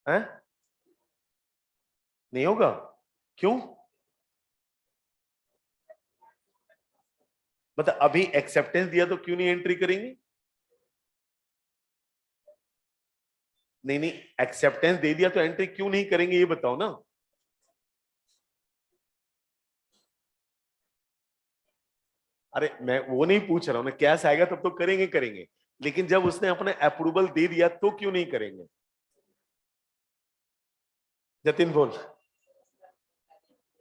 है? नहीं होगा? क्यों? मतलब अभी एक्सेप्टेंस दिया तो क्यों नहीं एंट्री करेंगे? नहीं नहीं, एक्सेप्टेंस दे दिया तो एंट्री क्यों नहीं करेंगे, ये बताओ ना। अरे मैं वो नहीं पूछ रहा हूं, मैं कैश आएगा तब तो करेंगे करेंगे, लेकिन जब उसने अपने अप्रूवल दे दिया तो क्यों नहीं करेंगे? जतिन बोल।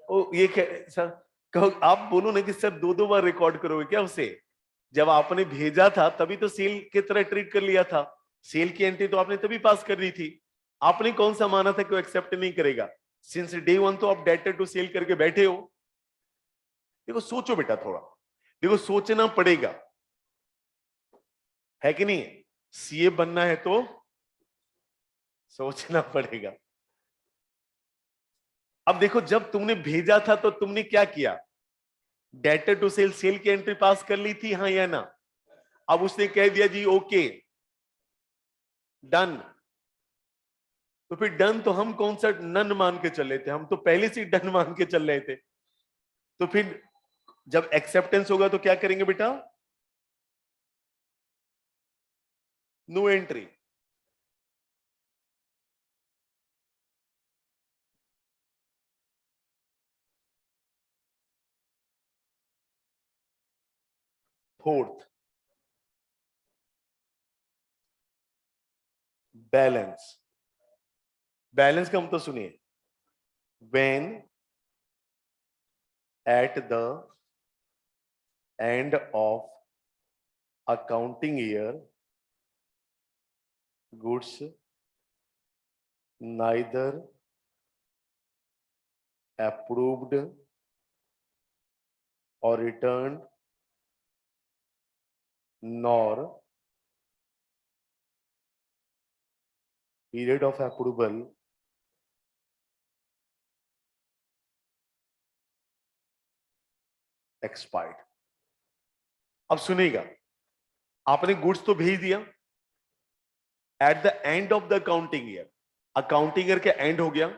ओ ये सर, कहो आप बोलो ना कि सर दो दो बार रिकॉर्ड करोगे क्या उसे? जब आपने भेजा था तभी तो सेल की तरह ट्रीट कर लिया था। सेल की एंट्री तो आपने तभी पास कर दी थी। आपने कौन सा माना था कि वो एक्सेप्ट नहीं करेगा? सिंस डे वन तो आप डेटर टू सेल करके बैठे हो। देखो सोचो बेटा थोड़ा, देखो सोचना पड़ेगा, है कि नहीं? सीए बनना है तो सोचना पड़ेगा। अब देखो, जब तुमने भेजा था तो तुमने क्या किया? डेटर टू सेल, सेल की एंट्री पास कर ली थी, हाँ या ना? अब उसने कह दिया जी ओके डन, तो फिर डन तो हम कौन सा नन मान के चल रहे थे? हम तो पहले से डन मान के चल रहे थे। तो फिर जब एक्सेप्टेंस होगा तो क्या करेंगे बेटा? No entry. Fourth, balance. Balance का मतलब सुनिए, when at the end of accounting year goods neither approved और return nor period of approval expired। अब सुनिएगा, आपने गुड्स तो भेज दिया eight the end of the accounting year, accounting year के एंड हो गया,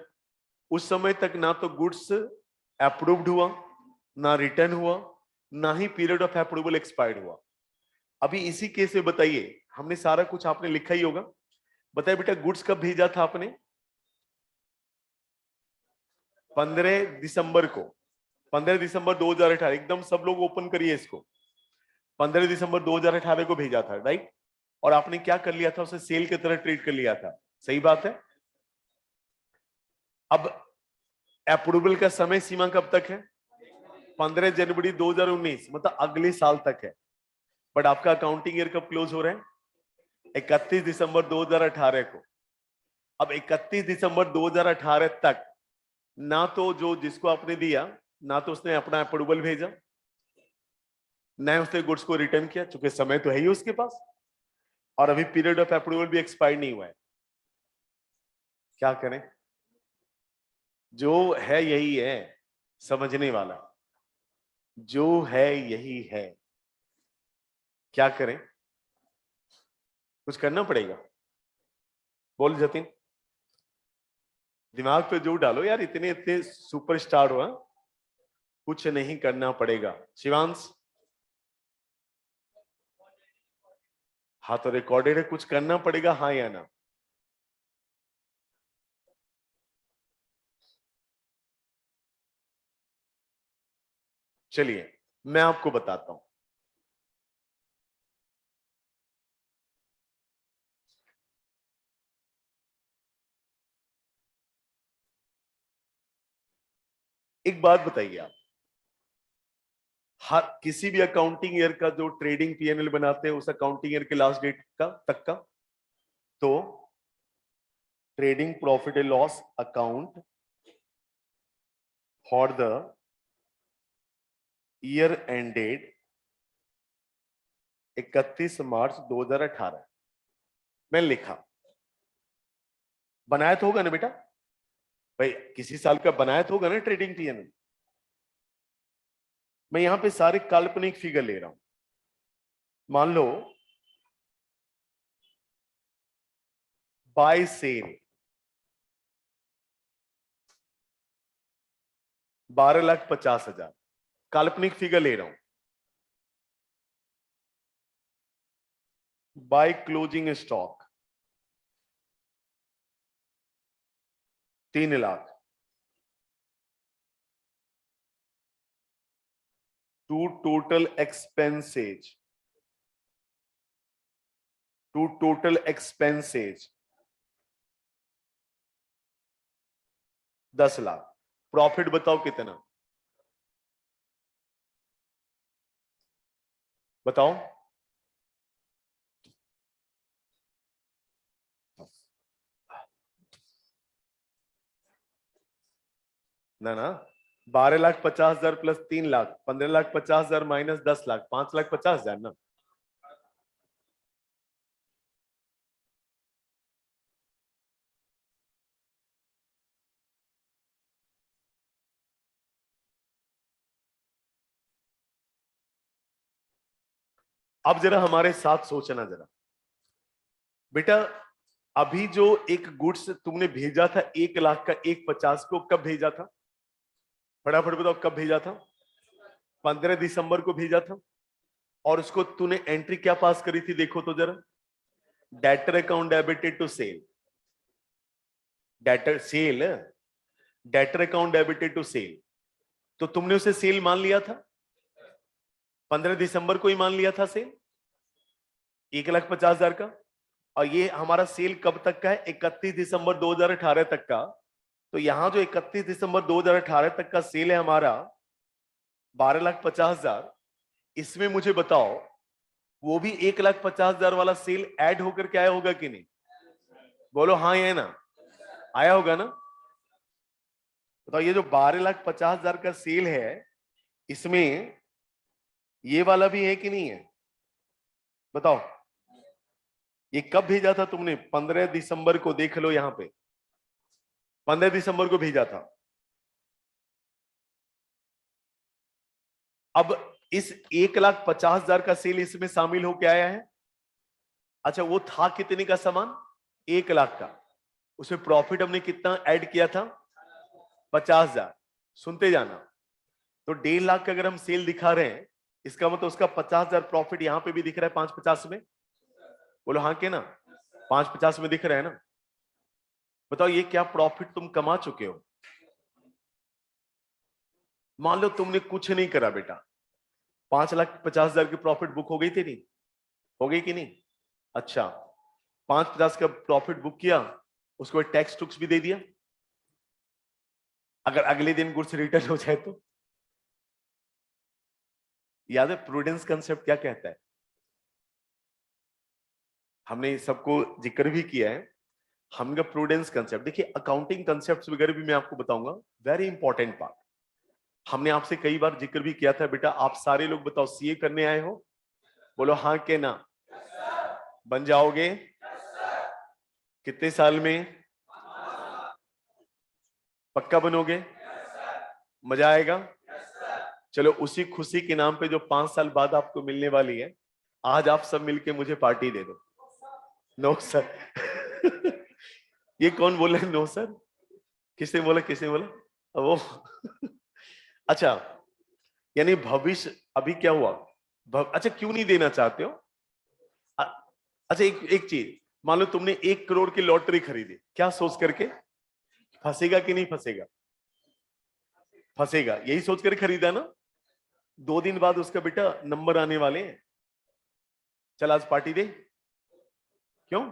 उस समय तक ना तो गुड्स अप्रूव्ड हुआ, ना रिटर्न हुआ, ना ही पीरियड ऑफ अप्रूवल एक्सपायर्ड हुआ। अभी इसी केस में बताइए, हमने सारा कुछ आपने लिखा ही होगा, बताइए बेटा गुड्स कब भेजा था आपने? 15 दिसंबर को। 15 दिसंबर 2018, एकदम सब लोग ओपन करिए इसको। 15 दिसंबर 2018 को भेजा था, राइट? और आपने क्या कर लिया था? उसे सेल की तरह ट्रीट कर लिया था, सही बात है। अब अप्रूवल का समय सीमा कब तक है? 15 जनवरी 2019, मतलब अगले साल तक है। बट आपका अकाउंटिंग ईयर कब क्लोज हो रहा है? 31 दिसंबर 2018 को। अब 31 दिसंबर 2018 तक ना तो जो जिसको आपने दिया, ना तो उसने अपना अप्रूवल भेजा, ना उसने गुड्स को रिटर्न किया, चूंकि समय तो है ही उसके पास, और अभी पीरियड ऑफ अप्रूवल भी एक्सपायर नहीं हुआ है। क्या करें? जो है यही है, समझने वाला, जो है यही है। क्या करें? कुछ करना पड़ेगा। बोल जतिन, दिमाग पे जोर डालो यार, इतने इतने सुपरस्टार हो, हाँ? कुछ नहीं करना पड़ेगा। शिवांश, हाँ तो रिकॉर्डेड है, कुछ करना पड़ेगा, हाँ या ना? चलिए मैं आपको बताता हूं। एक बात बताइए आप, हर किसी भी अकाउंटिंग ईयर का जो ट्रेडिंग पीएनएल बनाते हैं उस अकाउंटिंग ईयर के लास्ट डेट का तक का, तो trading profit and loss account for the year ended 31 मार्च 2018 मैंने लिखा। बनाया तो होगा ना बेटा भाई, किसी साल का बनाया तो होगा ना ट्रेडिंग पीएनएल। मैं यहां पे सारे काल्पनिक फिगर ले रहा हूं। मान लो बाय सेल 12,50,000, काल्पनिक फिगर ले रहा हूं। By closing stock 3 lakh, to total expenses 10 lakh. Profit बताओ कितना, बताओ। ना 12,50,000 प्लस 3 लाख, 15,50,000 माइनस 10 लाख, 5,50,000 ना। अब जरा हमारे साथ सोचना जरा बेटा, अभी जो एक गुड्स तुमने भेजा था 1 लाख का 1,50 को, कब भेजा था? फटाफट बताओ कब भेजा था? 15 दिसंबर को भेजा था। और उसको तूने एंट्री क्या पास करी थी, देखो तो जरा। Debtor account debited to sale, debtor sale, debtor account debited to sale. तो तुमने उसे सेल मान लिया था, 15 दिसंबर को ही मान लिया था सेल 1,50,000 का। और ये हमारा सेल कब तक का है? 31 दिसंबर 2018 तक का। तो यहां जो 31 दिसंबर 2018 तक का सेल है हमारा 12,50,000, इसमें मुझे बताओ वो भी 1,50,000 वाला सेल ऐड होकर के आया होगा कि नहीं? बोलो हाँ या ना, आया होगा ना। बताओ ये जो 12,50,000 का सेल है इसमें ये वाला भी है कि नहीं है? बताओ ये कब भेजा था तुमने? 15 दिसंबर को, देख लो यहां पे 15 दिसंबर को भेजा था। अब इस 1,50,000 का सेल इसमें शामिल होके आया है। अच्छा वो था कितने का सामान? 1 लाख का। उसमें प्रॉफिट हमने कितना ऐड किया था? 50,000। सुनते जाना। तो 1.5 लाख का अगर हम सेल दिखा रहे हैं, इसका मतलब उसका 50,000 प्रॉफिट यहां पे भी दिख रहा है 550 में। बोलो हाँ के ना, 550 में दिख रहा है ना। बताओ ये क्या प्रॉफिट तुम कमा चुके हो? मान लो तुमने कुछ नहीं करा बेटा, 5,50,000 की प्रॉफिट बुक हो गई थी नहीं? हो गई कि नहीं? अच्छा 550 का प्रॉफिट बुक किया, उसको टैक्स टुक्स भी दे दिया। अगर अगले दिन गुड्स रिटर्न हो जाए तो? याद है प्रूडेंस कंसेप्ट क्या कहता है? हमने सबको जिक्र भी किया है। हमने प्रूडेंस कंसेप्ट, देखिए अकाउंटिंग कंसेप्ट्स वगैरह भी मैं आपको बताऊंगा, वेरी इंपॉर्टेंट पार्ट। हमने आपसे कई बार जिक्र भी किया था बेटा, आप सारे लोग बताओ सीए करने आए हो? बोलो हाँ के ना। बन जाओगे कितने साल में? पक्का बनोगे? मजा आएगा? चलो उसी खुशी के नाम पे जो 5 साल बाद आपको मिलने वाली है, आज आप सब मिलके मुझे पार्टी दे दो। No sir. ये कौन बोला है नो सर? किसने बोला, किसने बोला वो? अच्छा यानी भविष्य अभी क्या हुआ? अच्छा क्यों नहीं देना चाहते हो? अ- अच्छा एक चीज, मान लो तुमने 1 करोड़ की लॉटरी खरीदी, क्या सोच करके? फंसेगा कि नहीं फंसेगा? फंसेगा, यही सोच कर खरीदा ना। 2 दिन बाद उसका बेटा नंबर आने वाले हैं। चल आज पार्टी दे। क्यों?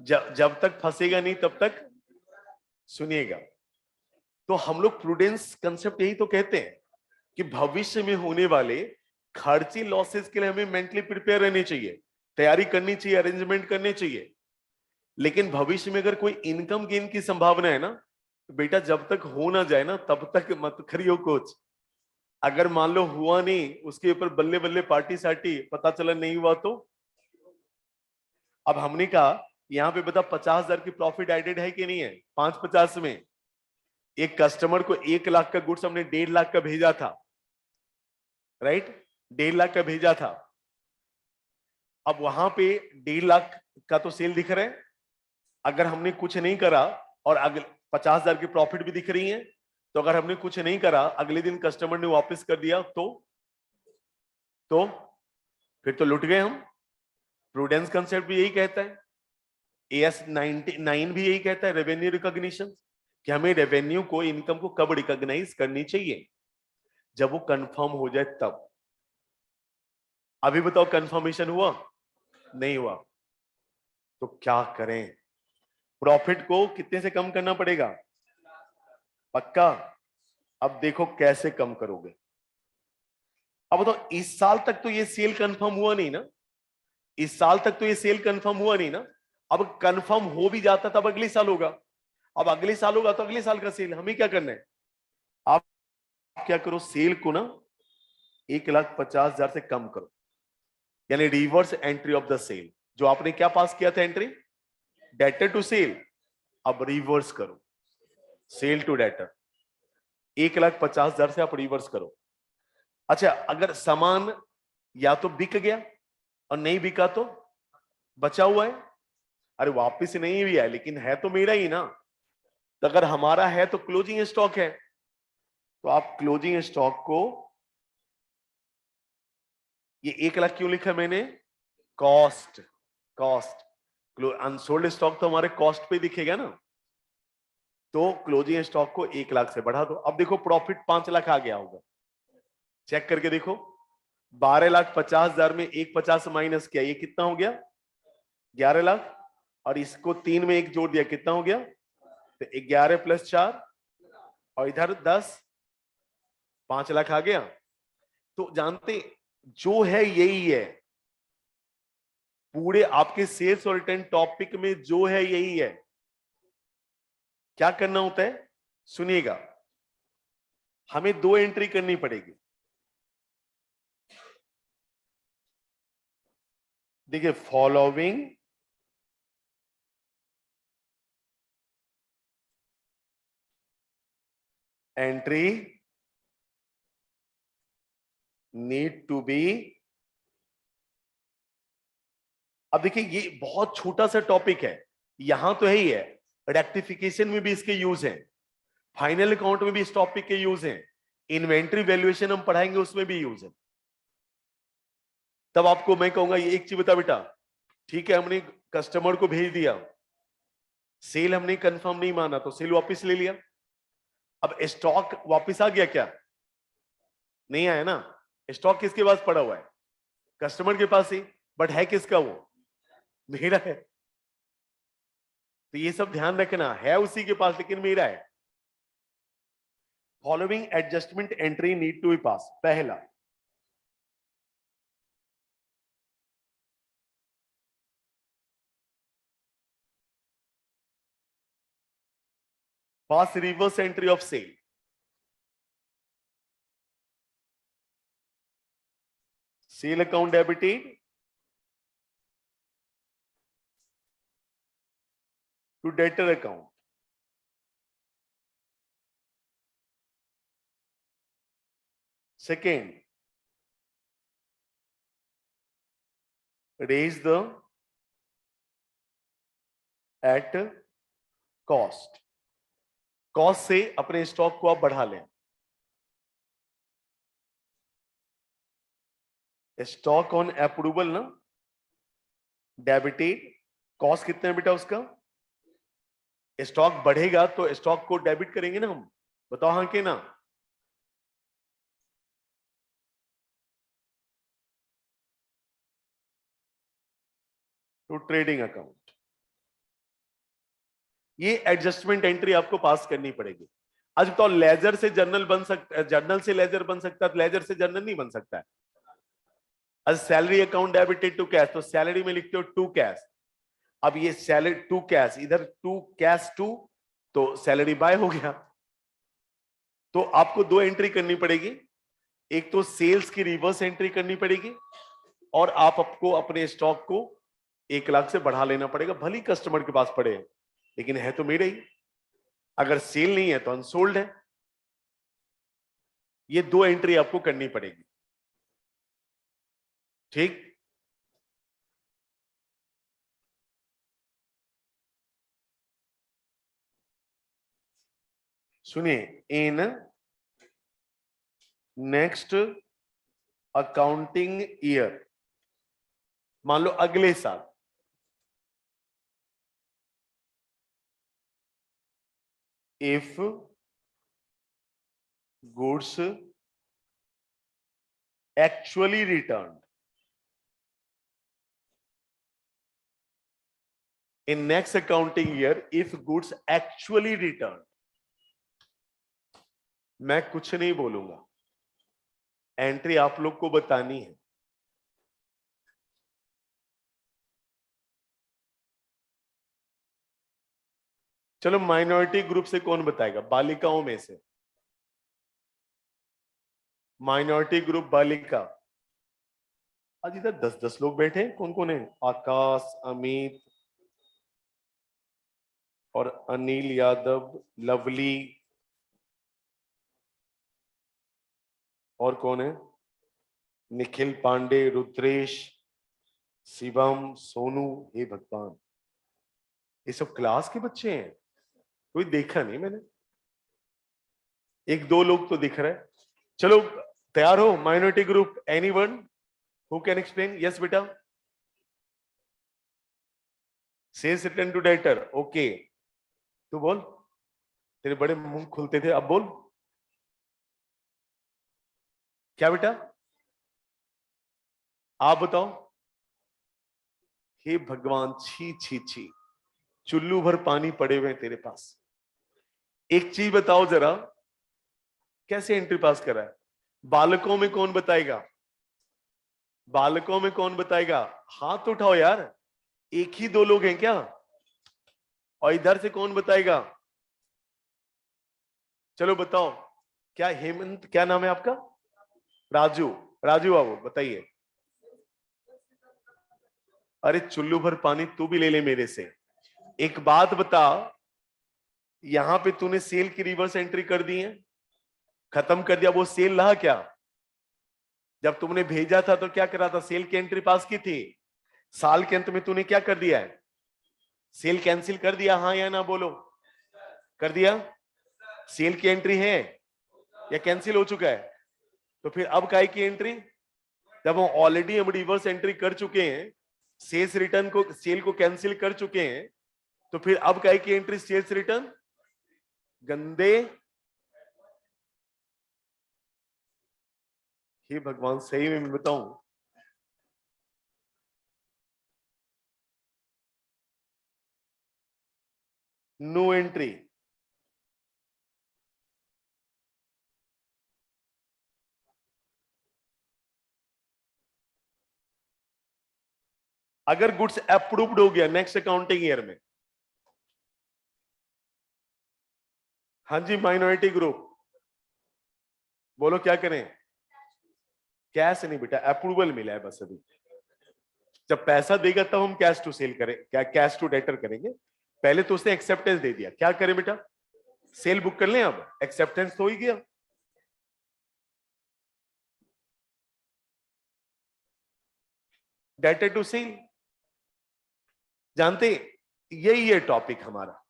जब तक फंसेगा नहीं तब तक सुनिएगा, तो हम लोग प्रूडेंस कंसेप्ट यही तो कहते हैं कि भविष्य में होने वाले खर्ची लॉसेस के लिए हमें मेंटली प्रिपेयर रहनी चाहिए, तैयारी करनी चाहिए, अरेंजमेंट करने चाहिए। लेकिन भविष्य में अगर कोई इनकम गेन की संभावना है ना, तो बेटा जब तक हो ना जाए ना तब तक मत करियो कुछ। अगर मान लो हुआ नहीं, उसके ऊपर बल्ले बल्ले पार्टी साटी, पता चला नहीं हुआ तो। अब हमने कहा यहां पे बता 50,000 की प्रॉफिट एडेड है कि नहीं है? 550 में एक कस्टमर को 1 लाख का गुड्स हमने 1.5 लाख का भेजा था, राइट? 1.5 लाख का भेजा था। अब वहां पे 1.5 लाख का तो सेल दिख रहा है। अगर हमने कुछ नहीं करा और अगले 50,000 की प्रॉफिट भी दिख रही है, तो अगर हमने कुछ नहीं करा, अगले दिन कस्टमर ने वापस कर दिया तो फिर तो लुट गए हम। प्रूडेंस कंसेप्ट भी यही कहता है, एएस 99 भी यही कहता है, रेवेन्यू रिकॉग्निशन, कि हमें रेवेन्यू को, इनकम को कब रिकॉग्नाइज करनी चाहिए? जब वो कंफर्म हो जाए तब। अभी बताओ कंफर्मेशन हुआ नहीं हुआ? तो क्या करें? प्रॉफिट को कितने से कम करना पड़ेगा? पक्का? अब देखो कैसे कम करोगे। अब बताओ इस साल तक तो ये सेल कंफर्म हुआ नहीं ना, इस साल तक तो ये सेल कंफर्म हुआ नहीं ना। अब कंफर्म हो भी जाता तब अगले साल होगा। अब अगले साल होगा तो अगले साल का सेल हमें क्या करना है? आप क्या करो, सेल को ना 1,50,000 से कम करो, यानी reverse entry of the sale. जो आपने क्या पास किया था एंट्री, डेटर टू सेल, अब रिवर्स करो, सेल टू डेटर। 1,50,000 से आप रिवर्स करो। अच्छा, अगर सामान या तो बिक गया और नहीं बिका तो बचा हुआ है, अरे वापिस नहीं भी है लेकिन है तो मेरा ही ना। तो अगर हमारा है तो क्लोजिंग स्टॉक है, तो आप क्लोजिंग स्टॉक को, ये 1 लाख क्यों लिखा मैंने? Cost, cost. अनसोल्ड स्टॉक तो हमारे कॉस्ट पे दिखेगा ना, तो क्लोजिंग स्टॉक को 1 लाख से बढ़ा दो। अब देखो प्रॉफिट 5 लाख आ गया होगा, चेक करके देखो। 12,50,000 में 150 माइनस किया, ये कितना हो गया? 11 लाख। और इसको 3 में 1 जोड़ दिया, कितना हो गया? तो 11 + 4 और इधर 10, 5 लाख आ गया। तो जानते जो है यही है, पूरे आपके सेल्स और रिटर्न टॉपिक में जो है यही है। क्या करना होता है सुनिएगा, हमें 2 एंट्री करनी पड़ेगी। देखिए, following entry need to be. अब देखिए ये बहुत छोटा सा टॉपिक है, यहां तो है ही है, रेक्टिफिकेशन में भी इसके यूज है, फाइनल अकाउंट में भी इस टॉपिक के यूज है, इन्वेंट्री वैल्यूएशन हम पढ़ाएंगे उसमें भी यूज है। तब आपको मैं कहूंगा ये एक चीज बता बेटा, ठीक है हमने कस्टमर को भेज दिया, सेल हमने कंफर्म नहीं माना तो सेल वापस ले लिया। अब स्टॉक वापस आ गया क्या? नहीं आया ना। स्टॉक किसके पास पड़ा हुआ है? कस्टमर के पास ही, बट है किसका वो? मेरा है। तो ये सब ध्यान रखना, है उसी के पास लेकिन मेरा है। Following adjustment entry need to be pass, पहला। Pass reverse entry of sale, sale account debited to debtor account. Second, raise the at cost, cost से अपने स्टॉक को आप बढ़ा लें। स्टॉक ऑन अप्रूवल ना, डेबिटेड। कॉस्ट कितना है बेटा उसका? स्टॉक बढ़ेगा तो स्टॉक को डेबिट करेंगे ना हम, बताओ हाँ के ना? तो ट्रेडिंग अकाउंट, ये एडजस्टमेंट एंट्री आपको पास करनी पड़ेगी। आज बताओ, लेजर से जर्नल बन सकता है, जर्नल से लेजर बन सकता है, लेजर से जर्नल नहीं बन सकता है। आज salary account debited to cash, तो सैलरी में लिखते हो टू कैश। अब ये सैलरी टू कैश, इधर टू कैश टू, तो सैलरी बाय हो गया। तो आपको दो एंट्री करनी पड़ेगी, एक तो सेल्स की रिवर्स एंट्री करनी पड़ेगी, और आपको अपने स्टॉक को 1 लाख से बढ़ा लेना पड़ेगा, भले कस्टमर के पास पड़े, लेकिन है तो मेरे ही। अगर सेल नहीं है तो अनसोल्ड है। ये दो एंट्री आपको करनी पड़ेगी, ठीक। सुनिए, इन नेक्स्ट अकाउंटिंग ईयर, मान लो अगले साल, if goods actually return in next accounting year, if goods actually return, मैं कुछ नहीं बोलूंगा, एंट्री आप लोग को बतानी है। चलो, माइनॉरिटी ग्रुप से कौन बताएगा, बालिकाओं में से, माइनॉरिटी ग्रुप बालिका। आज इधर 10-10 लोग बैठे हैं, कौन कौन है, आकाश, अमित और अनिल यादव, लवली, और कौन है, निखिल पांडे, रुद्रेश, शिवम, सोनू। हे भगवान, ये सब क्लास के बच्चे हैं, कोई देखा नहीं मैंने, एक दो लोग तो दिख रहे हैं। चलो, तैयार हो minority group, anyone who can explain? Yes बेटा। Sales return to debtor, okay. तू बोल, तेरे बड़े मुंह खुलते थे, अब बोल। क्या बेटा, आप बताओ। हे भगवान, छी छी छी, चुल्लू भर पानी पड़े हुए हैं तेरे पास। एक चीज बताओ जरा, कैसे एंट्री पास करा है? बालकों में कौन बताएगा, बालकों में कौन बताएगा? हाथ उठाओ यार, एक ही दो लोग हैं क्या? और इधर से कौन बताएगा? चलो बताओ, क्या हेमंत, क्या नाम है आपका? राजू, राजू बाबू बताइए। अरे चुल्लू भर पानी तू भी ले ले मेरे से। एक बात बता, यहां पे तूने सेल की रिवर्स एंट्री कर दी है, खत्म कर दिया, वो सेल रहा क्या? जब तुमने भेजा था तो क्या करा था, सेल की एंट्री पास की थी। साल के अंत में तूने क्या कर दिया है, सेल कैंसिल कर दिया, हाँ या ना बोलो? कर दिया। सेल की एंट्री है या कैंसिल हो चुका है? तो फिर अब काय की एंट्री, जब हम ऑलरेडी हम रिवर्स एंट्री कर चुके हैं, सेल्स रिटर्न को, सेल को कैंसिल कर चुके हैं, तो फिर अब काय की एंट्री, सेल्स रिटर्न। गंदे, हे भगवान, सही में मैं बताऊं, नो एंट्री। अगर गुड्स अप्रूव्ड हो गया नेक्स्ट अकाउंटिंग ईयर में, हाँ जी माइनॉरिटी ग्रुप, बोलो क्या करें? कैश नहीं बेटा, अप्रूवल मिला है बस अभी। जब पैसा देगा तब हम कैश टू सेल करें, क्या कैश टू डेटर करेंगे। पहले तो उसने एक्सेप्टेंस दे दिया, क्या करें बेटा? सेल बुक कर लें, अब एक्सेप्टेंस तो ही गया। डेटर टू सेल, जानते, यही है टॉपिक हमारा।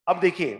अब देखिए,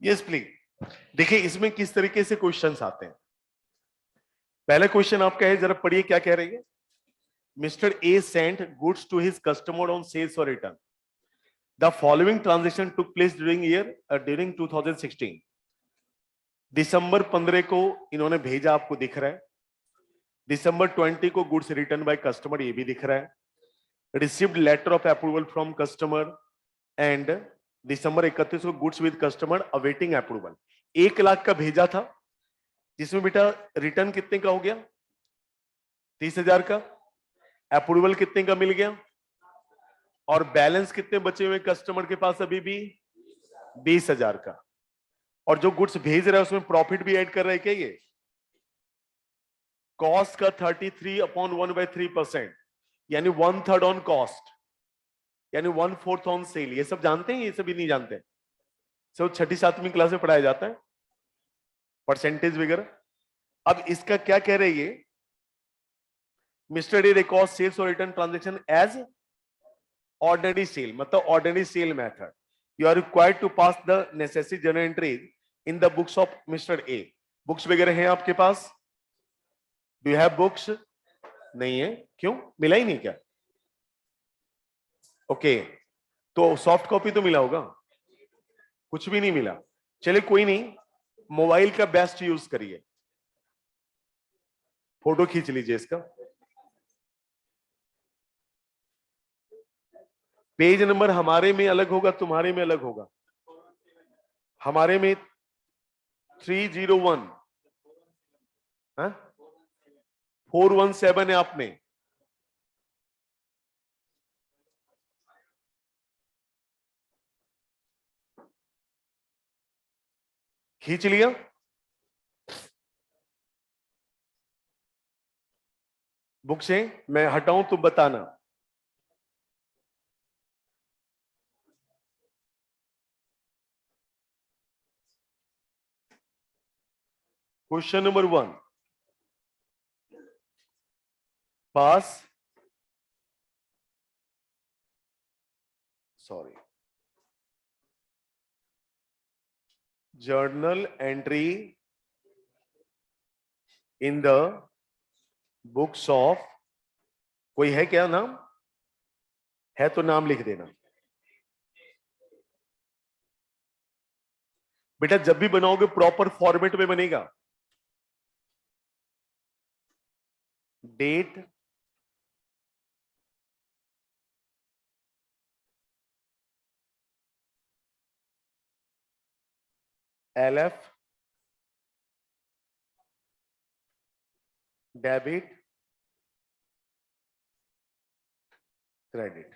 यस प्लीज। देखिए इसमें किस तरीके से क्वेश्चंस आते हैं। पहले क्वेश्चन आपका है, जरा पढ़िए क्या कह रही है। Mister A sent goods to his customer on sales और return. The following transaction took place during 2016। दिसंबर 15 को इन्होंने भेजा, आपको दिख रहा है। दिसंबर 20 को गुड्स रिटर्न बाय कस्टमर, ये भी दिख रहा है। Received letter of approval from customer and दिसंबर 31 को goods with customer awaiting approval. 1 lakh का भेजा था, जिसमें बेटा रिटर्न कितने का हो गया, 30,000 का। अप्रूवल कितने का मिल गया, और बैलेंस कितने बचे हुए कस्टमर के पास अभी भी, 20,000 का। और जो गुड्स भेज रहा है उसमें प्रॉफिट भी ऐड कर रहे हैं क्या, ये कॉस्ट का 33/1/3%, यानी 1/3 ऑन कॉस्ट, यानी 1/4 ऑन सेल। ये सब जानते हैं, ये सभी नहीं जानते, सब छठी सातवीं क्लास में पढ़ाया जाता है, परसेंटेज वगैरह। अब इसका क्या कह रहे हैं, ये मिस्टर डे रिकॉर्ड सेल्स और return transaction as ordinary sale, मतलब ordinary sale method. You are required to pass the necessary journal entries in the books of mister A. Books वगैरह हैं आपके पास? Do you have books? नहीं है, क्यों, मिला ही नहीं क्या? ओके, तो सॉफ्ट कॉपी तो मिला होगा, कुछ भी नहीं मिला। चलिए कोई नहीं, मोबाइल का बेस्ट यूज करिए, फोटो खींच लीजिए इसका। पेज नंबर हमारे में अलग होगा, तुम्हारे में अलग होगा। हमारे में 301, 417 है आप में। खींच लिया? बुक से मैं हटाऊं तो बताना। Question number 1, pass, sorry, journal entry in the books of, कोई है क्या नाम, है तो नाम लिख देना बेटा। जब भी बनाओगे प्रॉपर फॉर्मेट में बनेगा। Date, LF, debit, credit.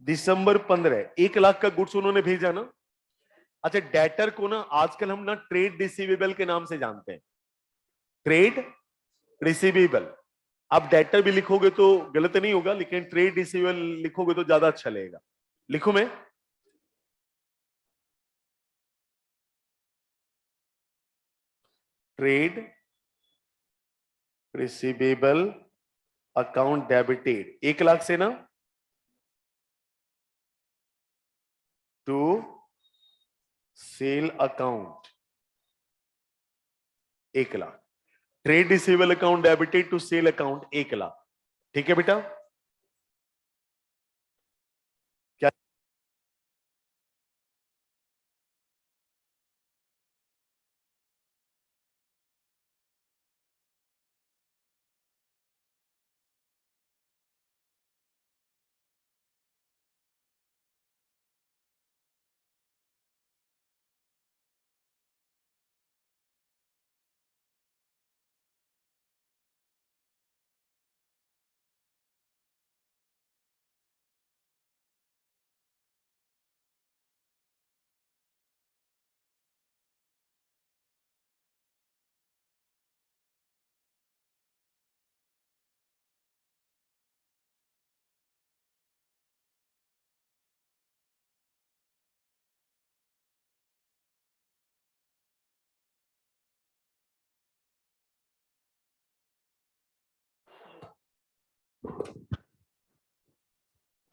दिसंबर 15, 1 लाख का गुड्स उन्होंने भेजा ना। अच्छा, डेटर को ना आजकल हम ना ट्रेड रिसीवेबल के नाम से जानते हैं, ट्रेड रिसीवेबल। आप डेटर भी लिखोगे तो गलत नहीं होगा, लेकिन ट्रेड रिसीवेबल लिखोगे तो ज्यादा अच्छा लगेगा। लिखूं मैं? Trade receivable account debited 1 lakh से ना, to sale account 1 lakh. Trade receivable account debited to sale account 1 lakh. ठीक है बेटा? क्या?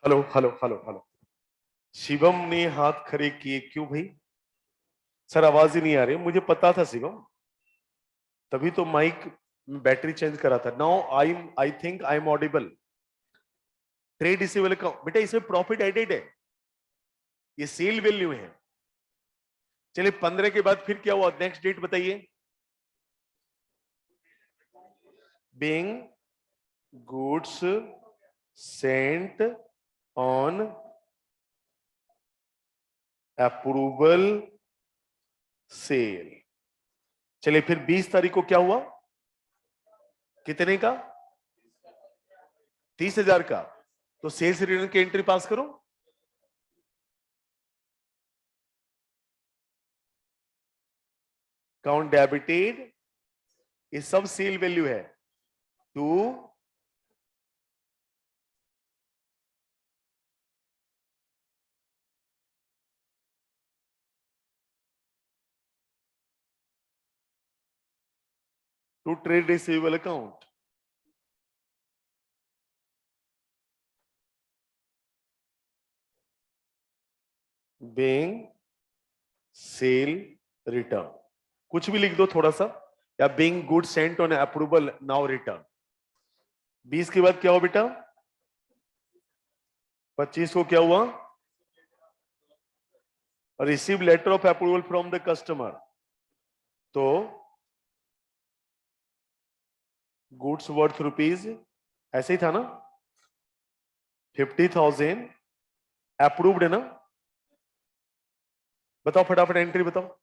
Hello hello hello hello, Shivam ने हाथ खड़े किए, क्यों भाई? सर आवाज ही नहीं आ रही। मुझे पता था शिवम, तभी तो माइक में बैटरी चेंज करा था। Now I think I am audible. Trade receivable का बेटा इसमें प्रॉफिट एडेड है, ये सेल वैल्यू है। चलिए 15 के बाद फिर क्या हुआ, नेक्स्ट डेट बताइए। being goods sent on approval sale। चलिए फिर 20 तारीख को क्या हुआ, कितने का? 30,000 का। तो सेल्स रिटर्न की एंट्री पास करो। काउंट डेबिटेड, ये सब सेल वैल्यू है। To to trade receivable account. being sale return, कुछ भी लिख दो थोड़ा सा, या being good sent on approval now return. 20 के बाद क्या हुआ बेटा? 25 को क्या हुआ? Receive letter of approval from the customer. तो गुड्स वर्थ रुपीज, ऐसे ही था ना, 50,000 अप्रूव्ड है ना? बताओ फटाफट एंट्री बताओ,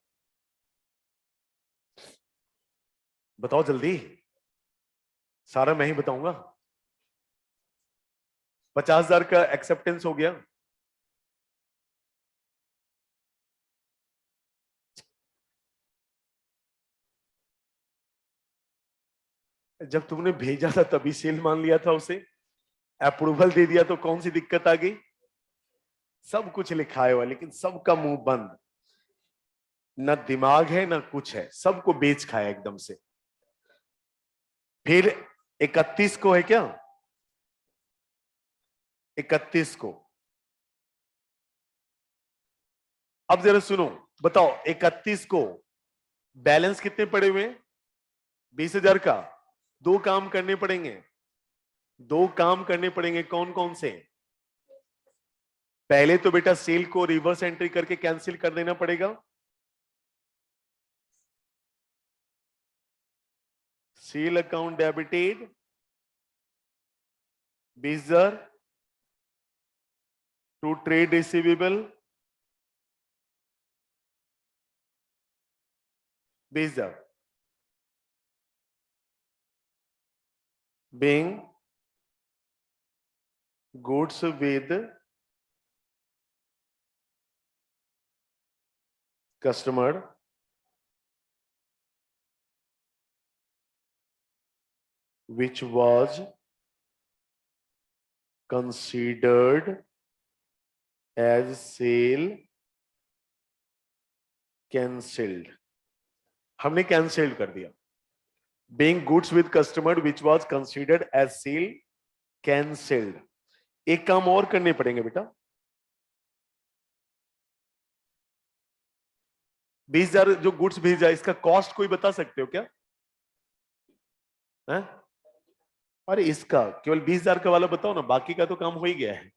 बताओ जल्दी, सारा मैं ही बताऊंगा। 50,000 का एक्सेप्टेंस हो गया। जब तुमने भेजा था तभी सेल मान लिया था उसे, अप्रूवल दे दिया तो कौन सी दिक्कत आ गई? सब कुछ लिखा हुआ लेकिन सबका मुंह बंद, ना दिमाग है ना कुछ है, सबको बेच खाया एकदम से। फिर 31 को है क्या? 31 को, अब जरा सुनो, बताओ 31 को बैलेंस कितने पड़े हुए हैं? 20,000 का। दो काम करने पड़ेंगे, दो काम करने पड़ेंगे, कौन कौन से? पहले तो बेटा सेल को रिवर्स एंट्री करके कैंसिल कर देना पड़ेगा। Sale account debited 20,000 to trade receivable 20,000। being goods with customer which was considered as sale cancelled, हमने कैंसिल्ड कर दिया। being goods with customer which was considered as sale cancelled। एक काम और करने पड़ेंगे बेटा, 20,000 जो गुड्स भेजा इसका कॉस्ट कोई बता सकते हो क्या? है? अरे इसका केवल 20,000 का वाला बताओ ना, बाकी का तो काम हो ही गया है।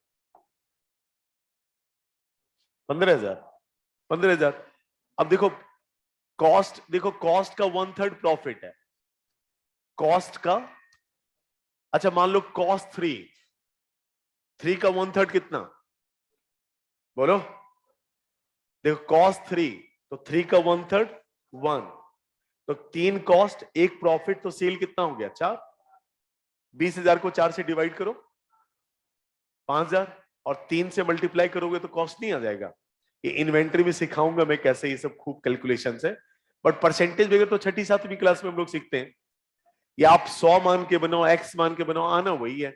15,000, 15,000। अब देखो कॉस्ट, देखो कॉस्ट का 1/3 प्रॉफिट है, कॉस्ट का। अच्छा मान लो कॉस्ट 3 का 1/3 कितना? बोलो, देखो कॉस्ट 3, तो 3 का 1/3 1, तो 3 कॉस्ट 1 प्रॉफिट, तो सेल कितना हो गया? 4। 20,000 को 4 से डिवाइड करो, 5,000, और 3 से मल्टीप्लाई करोगे तो कॉस्ट नहीं आ जाएगा? ये इन्वेंटरी में सिखाऊंगा मैं कैसे, ये सब खूब कैलकुलेशन है। बट परसेंटेज वगैरह तो छठी सातवीं क्लास में हम लोग सीखते हैं। या आप 100 मान के बनाओ, एक्स मान के बनाओ, आना वही है।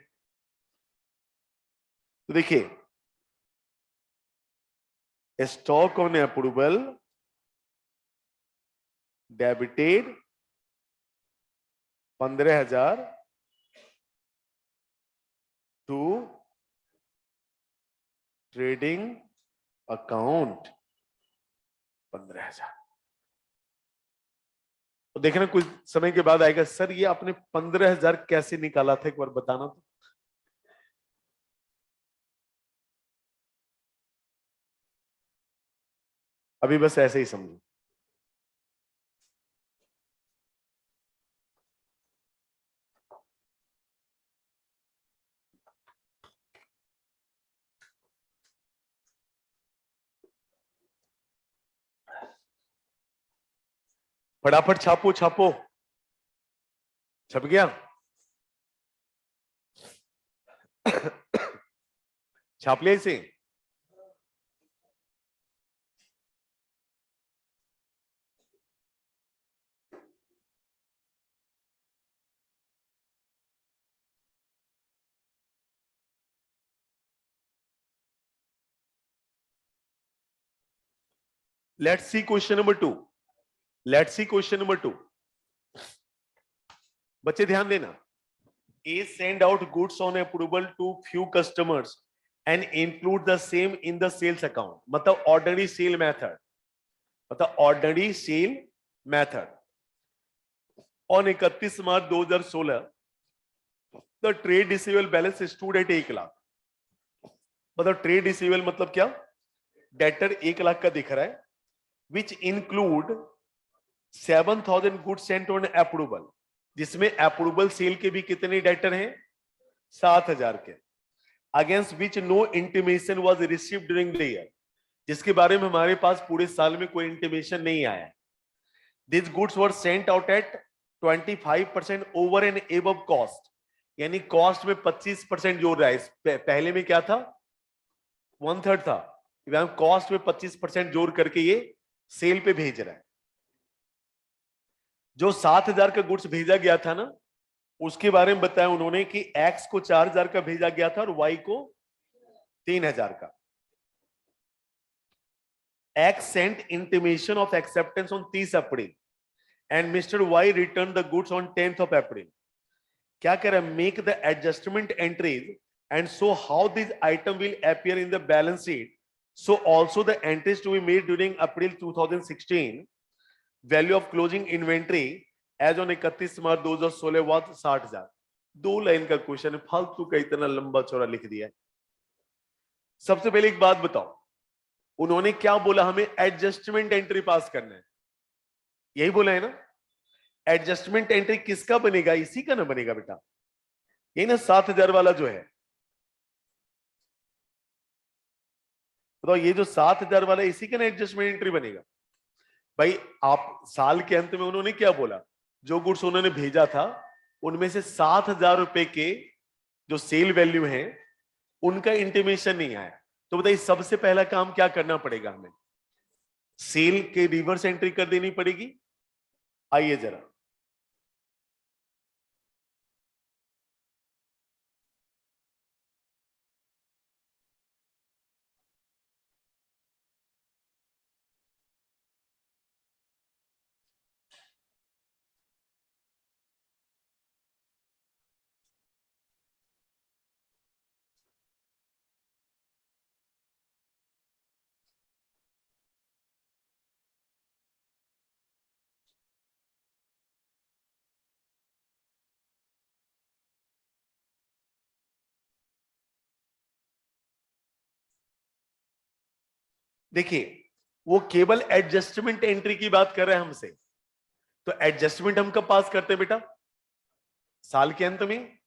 तो देखिए stock on approval debited 15,000 to trading account 15,000। तो देखना कुछ समय के बाद आएगा, सर ये आपने 15,000 कैसे निकाला था, एक बार बताना तो। अभी बस ऐसे ही समझो। फटाफट छापो छापो। छप गया? छाप लिया इसे? Let's see question number 2। Let's see question number 2। बच्चे ध्यान देना। A send out goods on approval to few customers and include the same in the sales account। मतलब ऑर्डिनरी सेल मेथड, मतलब ordinary sale method. On 31 March 2016 the trade receivable balance stood at 1 lakh. मतलब trade receivable मतलब क्या? Debtor 1 lakh का दिख रहा है, which include 7,000 goods sent on approval, जिसमें अप्रूवल सेल के भी कितने डेटर हैं? 7,000 के। Against which no intimation was received during the year, जिसके बारे में हमारे पास पूरे साल में कोई इंटीमेशन नहीं आया। This goods were sent out at 25% over and above cost, यानी कॉस्ट में 25% जोड़ रहा है। पहले में क्या था? 1/3 था, कॉस्ट में 25% जोड़ करके ये सेल पे भेज रहा है। जो 7,000 का गुड्स भेजा गया था ना, उसके बारे में बताया उन्होंने कि एक्स को 4,000 का भेजा गया था और वाई को 3,000 का। X sent intimation of acceptance on 30 April and mister Y return the goods on 10th of April. क्या कह रहा है? Make the adjustment entries and so how this item will appear in the balance sheet, so also the entries to be made during April 2016। Value of closing inventory as on 31 March 2016 was 60,000। 2 line का question है, फालतू का इतना लंबा चौड़ा लिख दिया है। सबसे पहले एक बात बताओ, उन्होंने क्या बोला? हमें एडजस्टमेंट एंट्री पास करना है, यही बोला है ना? एडजस्टमेंट एंट्री किसका बनेगा? इसी का ना बनेगा बेटा, ये ना 7,000 वाला जो है। तो ये जो 7,000 वाला इसी का ना एडजस्टमेंट एंट्री बनेगा। भाई आप साल के अंत में उन्होंने क्या बोला? जो गुड्स उन्होंने भेजा था उनमें से 7,000 रुपए के जो सेल वैल्यू है उनका इंटीमेशन नहीं आया। तो बताइए सबसे पहला काम क्या करना पड़ेगा? हमें सेल के रिवर्स एंट्री कर देनी पड़ेगी। आइए जरा, देखिए वो केवल एडजस्टमेंट एंट्री की बात कर रहे हैं हमसे। तो एडजस्टमेंट हम कब पास करते हैं बेटा? साल के अंत में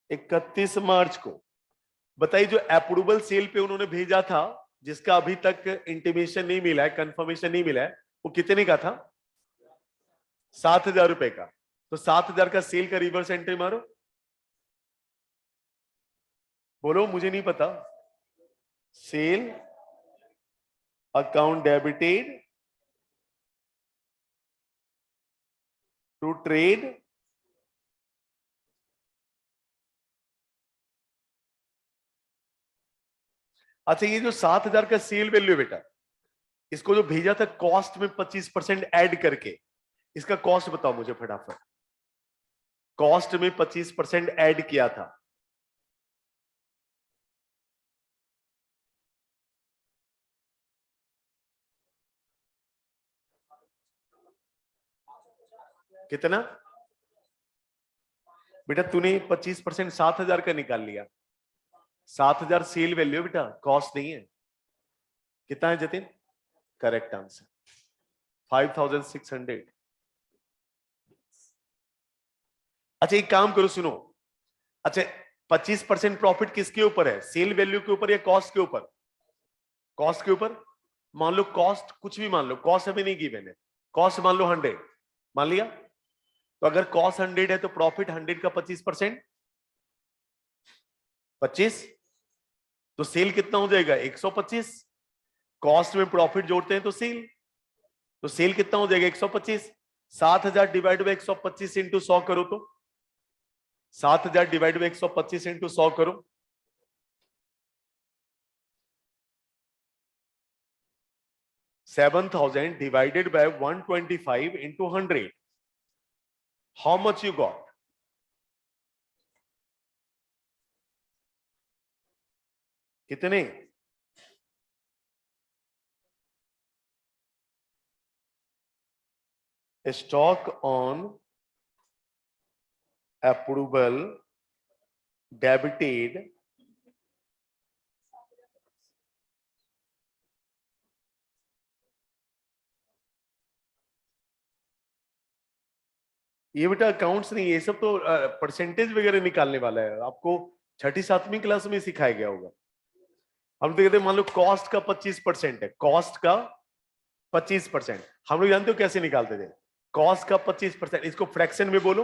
31 मार्च को। बताइए जो अप्रूवल सेल पे उन्होंने भेजा था, जिसका अभी तक इंटीमेशन नहीं मिला है, कंफर्मेशन नहीं मिला है, वो कितने का था? 7,000 रुपए का। तो 7,000 का सेल का रिवर्स एंट्री मारो, बोलो मुझे नहीं पता। Sale account debited to trade अच्छा ये जो 7,000 का सेल वैल्यू है बेटा, इसको जो भेजा था कॉस्ट में 25% ऐड करके, इसका कॉस्ट बताओ मुझे फटाफट। कॉस्ट में 25% ऐड किया था, कितना बेटा? तूने 25% 7,000 का निकाल लिया। 7,000 सेल वैल्यू बेटा, कॉस्ट नहीं है। कितना है जतिन? Correct answer 5,600। अच्छा एक काम करो, सुनो। अच्छा 25% प्रॉफिट किसके ऊपर है? सेल वैल्यू के ऊपर या कॉस्ट के ऊपर? कॉस्ट के ऊपर। मान लो कॉस्ट कुछ भी मान लो, कॉस्ट हमें नहीं गिवन है, कॉस्ट मान लो 100 मान लिया। तो अगर कॉस्ट 100 है तो प्रॉफिट 100 का 25%, 25। तो सेल कितना हो जाएगा? 125। कॉस्ट में प्रॉफिट जोड़ते हैं तो सेल, तो सेल कितना हो जाएगा? 125। 7,000 डिवाइड बाई 125 इंटू 100 करो तो 7,000 डिवाइड बाई 125 इंटू 100 करो। $7,000 divided by 125 into 100. How much you got? कितने? Stock on approval debited ये बेटा अकाउंट्स नहीं, ये सब तो परसेंटेज वगैरह निकालने वाला है, आपको छठी सातवीं क्लास में सिखाया गया होगा। हम तो कहते हैं मान लो कॉस्ट का 25% है, कॉस्ट का 25%। हम लोग जानते हो कैसे निकालते थे? कॉस्ट का 25%, इसको फ्रैक्शन में बोलो।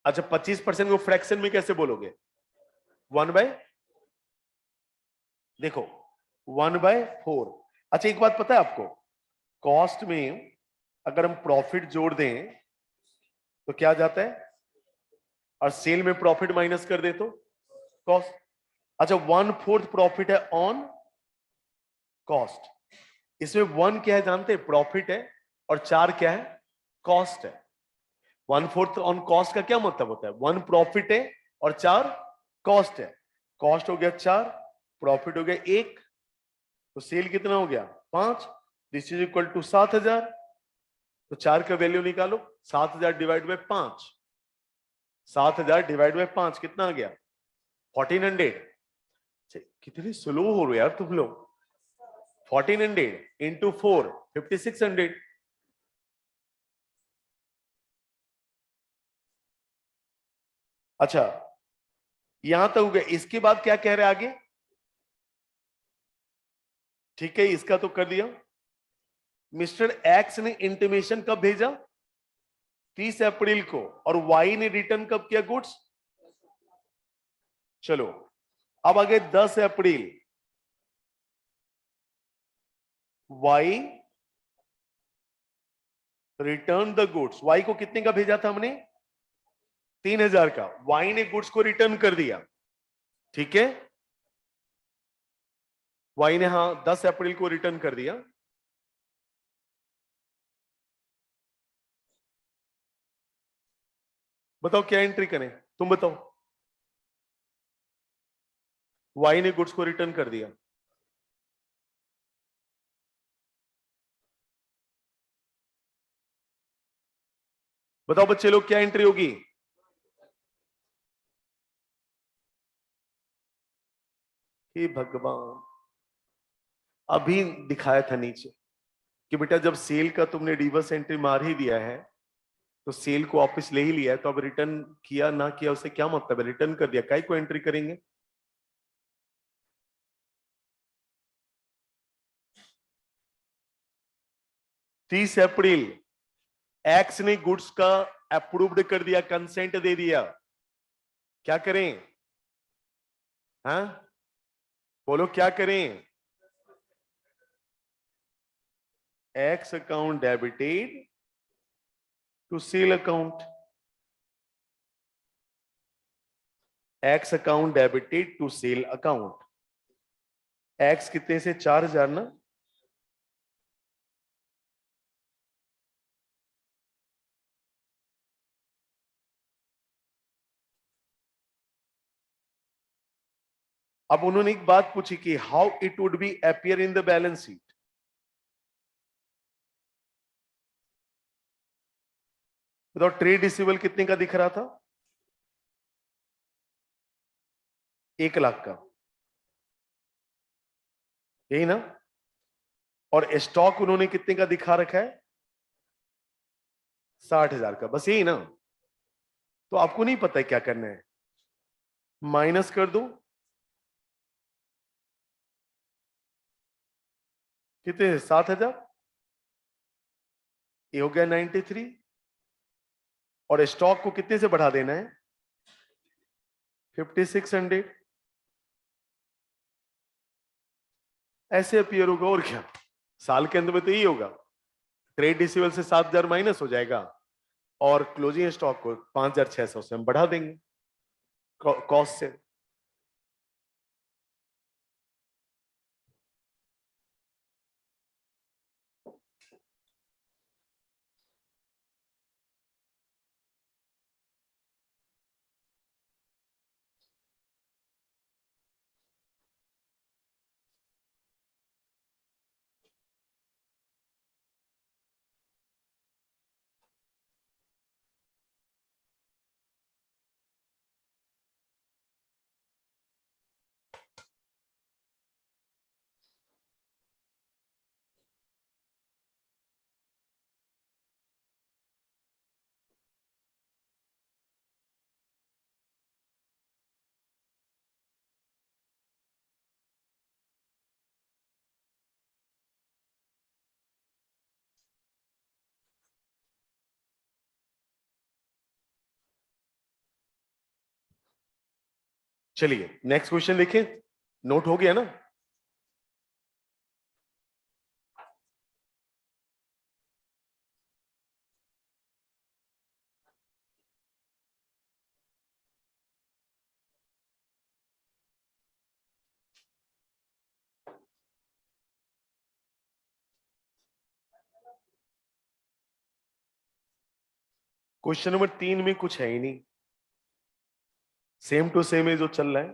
अच्छा 25% को फ्रैक्शन में कैसे बोलोगे? 1 बाय, देखो 1/4। अच्छा एक बात पता है आपको, कॉस्ट में अगर हम प्रॉफिट जोड़ दें तो क्या जाता है, और सेल में प्रॉफिट माइनस कर दे तो कॉस्ट। अच्छा 1/4 प्रॉफिट है ऑन कॉस्ट। इसमें 1 क्या है जानते हैं? प्रॉफिट है, और 4 क्या है? कॉस्ट है। 1/4 ऑन कॉस्ट का क्या मतलब होता है? 1 प्रॉफिट है और 4 कॉस्ट है। कॉस्ट हो गया 4, प्रॉफिट हो गया 1, तो सेल कितना हो गया? 5। This is equal to 7,000। तो 4 का वैल्यू निकालो, 7,000 डिवाइड बाय 5। 7,000 डिवाइड बाय 5 कितना आ गया? 1400। कितने स्लो हो रहे यार तुम लोग। 1400 इंटू 4 5600। अच्छा यहां तक हो गया, इसके बाद क्या कह रहे हैं आगे? ठीक है इसका तो कर दिया। मिस्टर एक्स ने इंटीमेशन कब भेजा? 30 अप्रैल को। और वाई ने रिटर्न कब किया गुड्स? चलो अब आगे 10 अप्रैल। Y return the goods. Y को कितने का भेजा था हमने? 3,000 का। वाई ने गुड्स को रिटर्न कर दिया, ठीक है। वाई ने हाँ 10 अप्रैल को रिटर्न कर दिया। बताओ क्या एंट्री करें, तुम बताओ। वाई ने गुड्स को रिटर्न कर दिया, बताओ बच्चे लोग क्या एंट्री होगी? हे भगवान, अभी दिखाया था नीचे कि बेटा जब सेल का तुमने रिवर्स एंट्री मार ही दिया है तो सेल को वापस ले ही लिया है, तो अब रिटर्न किया ना किया उससे क्या मतलब है? रिटर्न कर दिया, काय को एंट्री करेंगे? 30 अप्रैल एक्स ने गुड्स का अप्रूव्ड कर दिया, कंसेंट दे दिया, क्या करें? हाँ बोलो क्या करें? X account debited to sale account. X account debited to sale account. X कितने से? 4,000 ना। अब उन्होंने एक बात पूछी कि how it would be appear in the balance sheet. बताओ ट्रेड रिसीवेबल कितने का दिख रहा था? 1 लाख का, यही ना? और स्टॉक उन्होंने कितने का दिखा रखा है? 60,000 का, बस यही ना? तो आपको नहीं पता है क्या करना है, माइनस कर दो, कितने? 7,000, ये हो गया 93, और स्टॉक को कितने से बढ़ा देना है? 5,600। ऐसे अपीयर होगा, और क्या, साल के अंत में तो यही होगा। ट्रेड रिसीवेबल से 7,000 माइनस हो जाएगा, और क्लोजिंग स्टॉक को 5,600 से हम बढ़ा देंगे कॉस्ट से। चलिए नेक्स्ट क्वेश्चन देखें, नोट हो गया ना? क्वेश्चन नंबर 3 में कुछ है ही नहीं, सेम टू सेम है जो चल रहा है।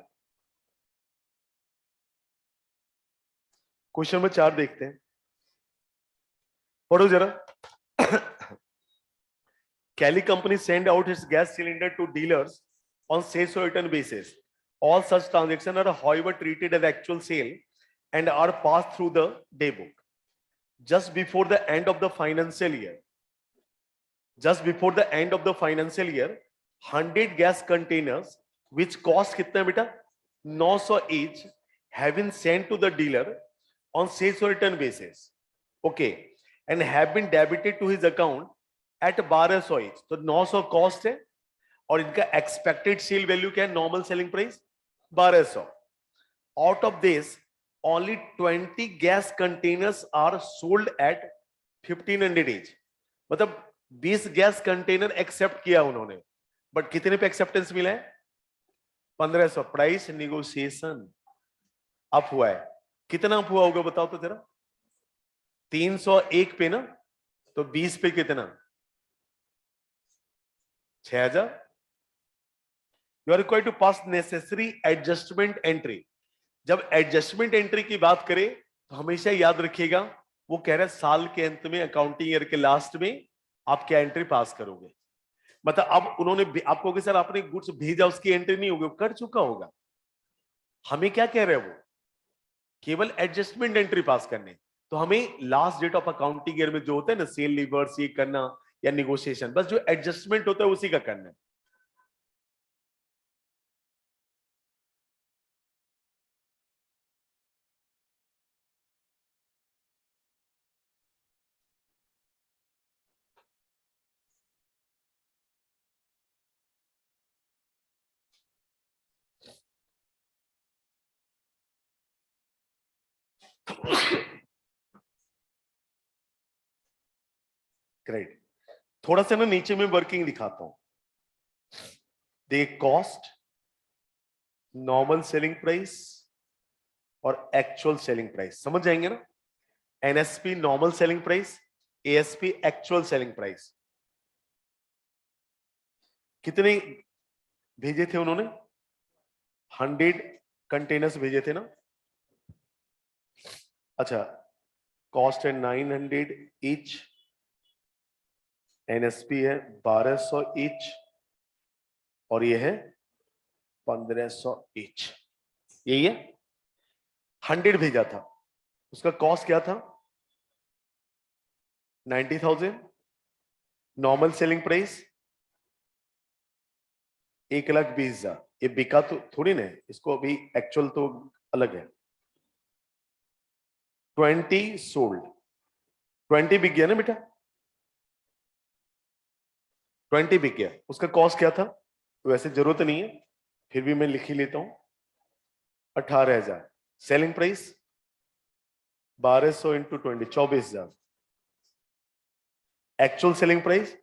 क्वेश्चन नंबर 4 देखते हैं, पढ़ो जरा। Kelly company send out its gas cylinder to dealers on sales or return basis. All such transactions are however treated as actual sale and are passed through the day book. Just before the end of the financial year, just before the end of the financial year, 100 gas containers which cost kitna beta 900 each have been sent to the dealer on sales or return basis. Okay, and have been debited to his account at 1200 each. तो 900 cost है, और इनका expected cell value क्या है? Normal selling price 1200। Out of this only 20 gas containers are sold at 1500 each। मतलब 20 gas container accept किया उन्होंने, but कितने पे एक्सेप्टेंस मिला है? 1500। प्राइस निगोशिएशन अप हुआ है, कितना अप हुआ होगा बताओ तो जरा? 301 पे ना, तो 20 पे कितना? 6,000। You are required to pass necessary adjustment entry. जब एडजस्टमेंट एंट्री की बात करें तो हमेशा याद रखिएगा, वो कह रहा है साल के अंत में, अकाउंटिंग ईयर के लास्ट में आप क्या एंट्री पास करोगे। मतलब अब उन्होंने आपको कि सर आपने गुड्स भेजा, उसकी एंट्री नहीं होगी, कर चुका होगा। हमें क्या कह रहे हैं वो? केवल एडजस्टमेंट एंट्री पास करने। तो हमें last date of accounting year में जो होता है ना, सेल रिवर्स ये करना या निगोशिएशन, बस जो एडजस्टमेंट होता है उसी का करना है। ग्रेट। थोड़ा सा ना नीचे में वर्किंग दिखाता हूं। दे कॉस्ट, नॉर्मल सेलिंग प्राइस और एक्चुअल सेलिंग प्राइस, समझ जाएंगे ना? NSP normal selling price, ASP actual selling price. कितने भेजे थे उन्होंने? 100 कंटेनर्स भेजे थे ना? अच्छा, कॉस्ट है 900 ईच, एनएसपी है 1200 ईच और ये है 1500 ईच, यही है। 100 भेजा था, उसका कॉस्ट क्या था? 90,000। Normal selling price 1,20,000। ये बिका तो थोड़ी ना है, इसको अभी एक्चुअल तो अलग है। 20 सोल्ड, 20 बिक गया ना बेटा, 20 बिक गया। उसका कॉस्ट क्या था? वैसे जरूरत नहीं है, फिर भी मैं लिख ही लेता हूं, 18,000। Selling price 1200 into 20, 24,000। Actual selling price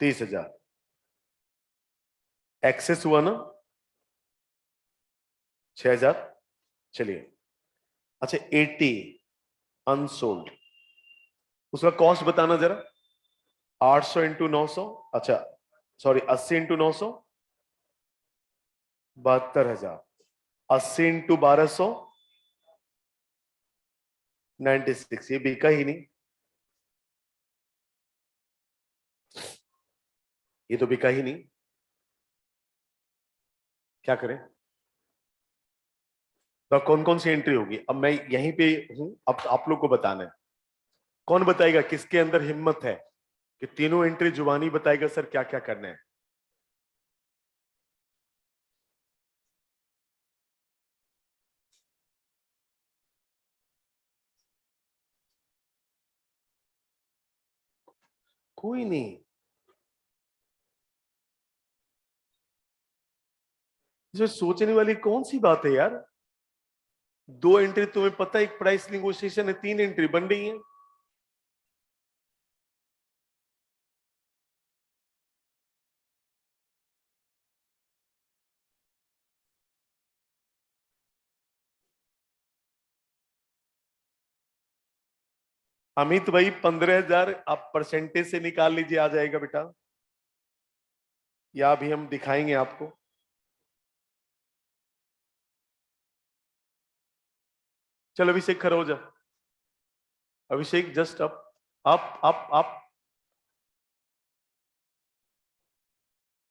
30,000। Excess हुआ ना 6,000। चलिए, अच्छा 80 अनसोल्ड, उसका कॉस्ट बताना जरा। 800 इंटू 900, अच्छा सॉरी 80 इंटू 900, 72,000। 80 इंटू 1200, 96। ये बिका ही नहीं, ये तो बिका ही नहीं, क्या करें? तो कौन कौन सी एंट्री होगी? अब मैं यहीं पे हूं, अब आप लोग को बताना है। कौन बताएगा किसके अंदर हिम्मत है कि तीनों एंट्री जुबानी बताएगा सर क्या क्या करना है? कोई नहीं। जो सोचने वाली कौन सी बात है यार? दो एंट्री तुम्हें पता है, एक प्राइस निगोशिएशन है, 3 एंट्री बन रही है। अमित भाई 15,000 आप परसेंटेज से निकाल लीजिए, आ जाएगा बेटा, या अभी हम दिखाएंगे आपको। चलो अभिषेक खड़ा हो जा, अभिषेक जस्ट अप, आप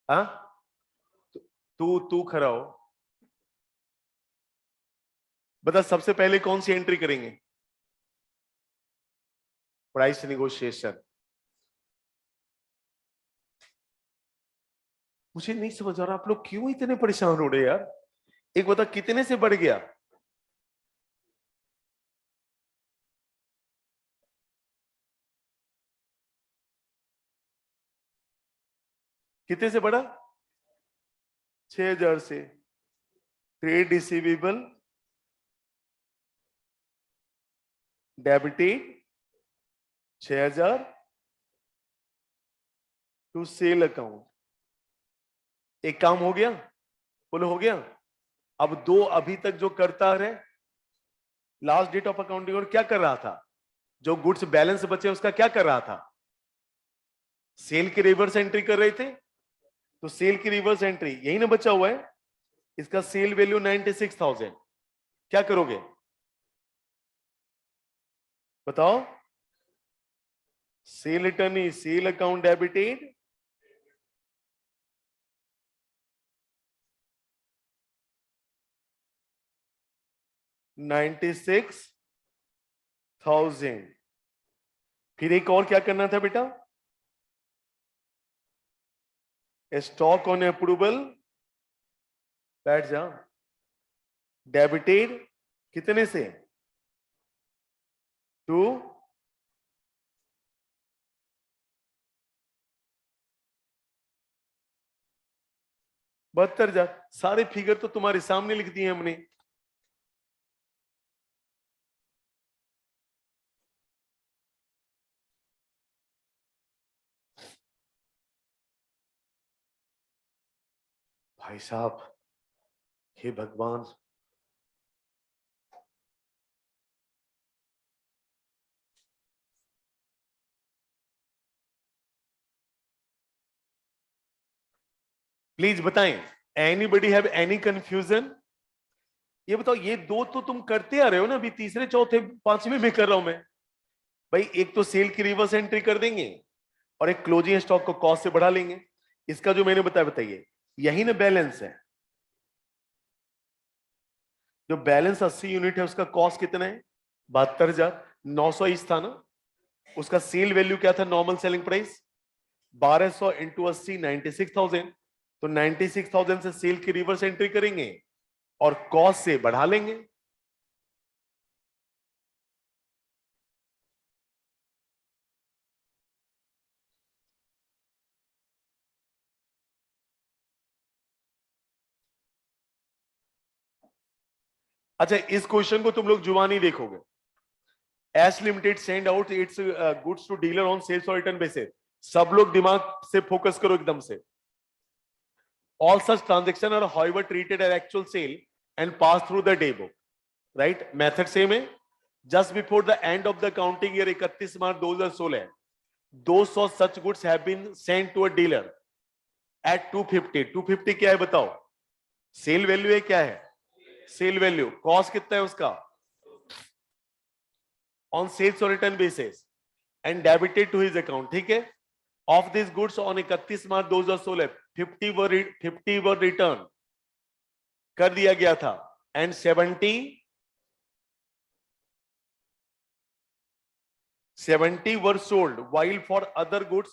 हाँ, तू तू खड़ा हो। बता सबसे पहले कौन सी एंट्री करेंगे? Price negotiation. मुझे नहीं समझ आ रहा आप लोग क्यों इतने परेशान हो रहे यार। एक बता कितने से बढ़ गया? कितने से बढ़ा? 6,000 से। Trade receivable debited 6,000 to sale account. एक काम हो गया, बोलो हो गया। अब दो अभी तक जो करता रहे, लास्ट डेट ऑफ अकाउंटिंग और क्या कर रहा था? जो गुड्स बैलेंस बचे उसका क्या कर रहा था? सेल की रिवर्स एंट्री कर रहे थे। तो सेल की रिवर्स एंट्री यही ना बचा हुआ है, इसका सेल वैल्यू 96,000। क्या करोगे बताओ? Cell return, cell account debited, $96,000। फिर एक और क्या करना था बेटा? स्टॉक ऑन अप्रूवल, बैठ जा, डेबिटेड कितने से? टू 72,000। सारे फिगर तो तुम्हारे सामने लिख दिए हमने। भाई साहब, हे भगवान, प्लीज बताएं, एनीबडी हैव एनी कंफ्यूजन? ये बताओ, ये दो तो तुम करते आ रहे हो ना, अभी तीसरे चौथे पांचवें में कर रहा हूं मैं। भाई एक तो सेल की रिवर्स एंट्री कर देंगे और एक क्लोजिंग स्टॉक को कॉस्ट से बढ़ा लेंगे। इसका जो मैंने बताया, बताइए, यही ना बैलेंस है। जो बैलेंस 80 यूनिट है उसका कॉस्ट कितना है? 72,900 था ना। उसका सेल वैल्यू क्या था? Normal selling price 1200 into 80, 96,000। तो 96,000 से सेल की रिवर्स एंट्री करेंगे और कॉस्ट से बढ़ा लेंगे। अच्छा, इस क्वेश्चन को तुम लोग जुबानी देखोगे। S limited send out its goods to dealer on sales और रिटर्न बेसिस। सब लोग दिमाग से फोकस करो एकदम से। All such transaction are however treated as actual sale and pass through the day book. Right, method same है। Just before the end of the counting year 31 March 2016, 200 such goods have been sent to a dealer at 250। 250 क्या है बताओ? Cell value है, क्या है? Cell value. Cost कितना है उसका? ऑन सेल्स और return basis and debited to his account. ठीक है। Of this goods on 31 March 2016 50 were return कर दिया गया था एंड 70 were sold, while for other goods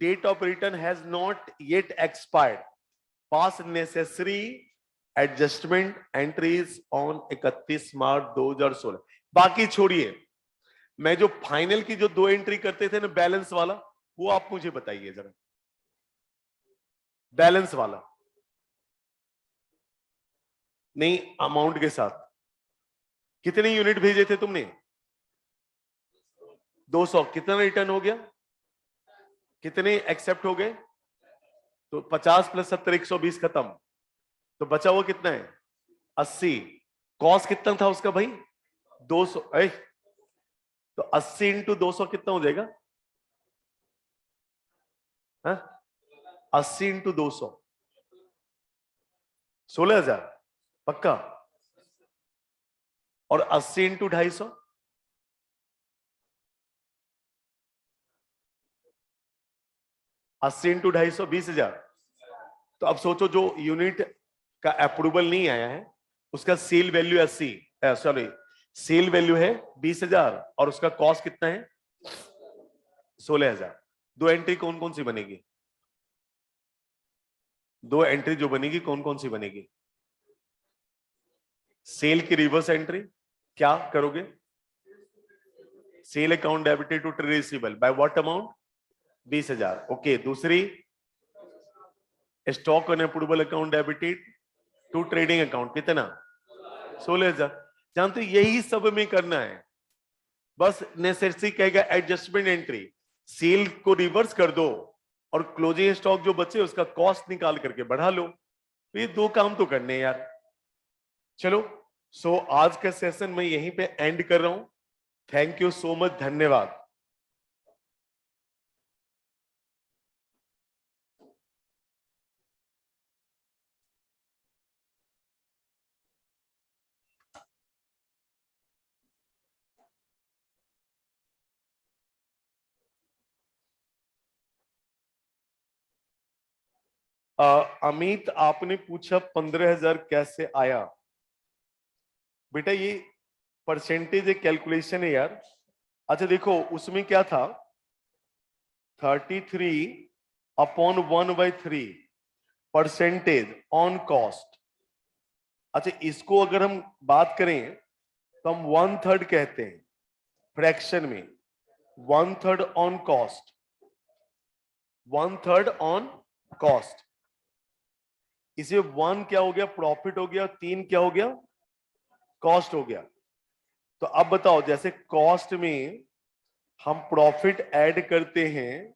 date of return has not yet expired. Pass necessary adjustment entries on 31 March 2016। बाकी छोड़िए, मैं जो फाइनल की जो दो एंट्री करते थे ना बैलेंस वाला, वो आप मुझे बताइए जरा। बैलेंस वाला नहीं, अमाउंट के साथ कितने यूनिट भेजे थे तुमने? 200। कितना रिटर्न हो गया? कितने एक्सेप्ट हो गए? तो 50 + 70 120 खत्म। तो बचा हुआ कितना है? 80। कॉस्ट कितना था उसका भाई? 200। तो 80 इंटू 200 कितना हो जाएगा? 80 इंटू 200 16,000 पक्का। और 80 इंटू 250 80 इंटू 250 20,000। तो अब सोचो, जो यूनिट का अप्रूवल नहीं आया है उसका sale value 80, sorry, sale value है 20,000 और उसका कॉस्ट कितना है? 16,000। दो एंट्री कौन कौन सी बनेगी? दो एंट्री जो बनेगी कौन कौन सी बनेगी? सेल की रिवर्स एंट्री क्या करोगे? Sale account debited to trade receivable by what amount? 20,000। Okay. दूसरी, stock on approval account debited to trading account कितना? 16,000। जानते हो, यही सब में करना है। बस नेसेसरी कहेगा एडजस्टमेंट एंट्री, सेल को रिवर्स कर दो और क्लोजिंग स्टॉक जो बचे उसका कॉस्ट निकाल करके बढ़ा लो। तो ये दो काम तो करने हैं यार। चलो, सो आज का सेशन मैं यहीं पे एंड कर रहा हूं। थैंक यू सो मच, धन्यवाद। अमित, आपने पूछा 15,000 कैसे आया? बेटा ये परसेंटेज एक कैलकुलेशन है यार। अच्छा देखो, उसमें क्या था, 33/1/3 परसेंटेज ऑन कॉस्ट। अच्छा, इसको अगर हम बात करें तो हम 1/3 कहते हैं फ्रैक्शन में। 1/3 ऑन कॉस्ट, 1/3 ऑन कॉस्ट। इसे 1 क्या हो गया? प्रॉफिट हो गया। 3 क्या हो गया? कॉस्ट हो गया। तो अब बताओ, जैसे कॉस्ट में हम प्रॉफिट ऐड करते हैं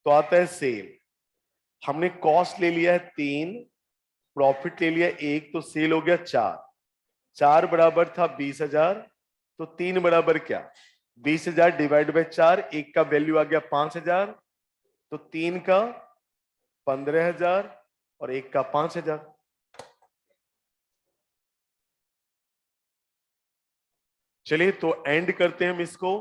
तो आता है सेल। हमने कॉस्ट ले लिया है 3, प्रॉफिट ले लिया 1, तो सेल हो गया 4। 4 बराबर था 20,000, तो 3 बराबर क्या? 20,000 डिवाइड बाय 4, एक का वैल्यू आ गया 5,000, तो 3 का 15,000 और एक का 5,000। चलिए तो एंड करते हैं हम इसको।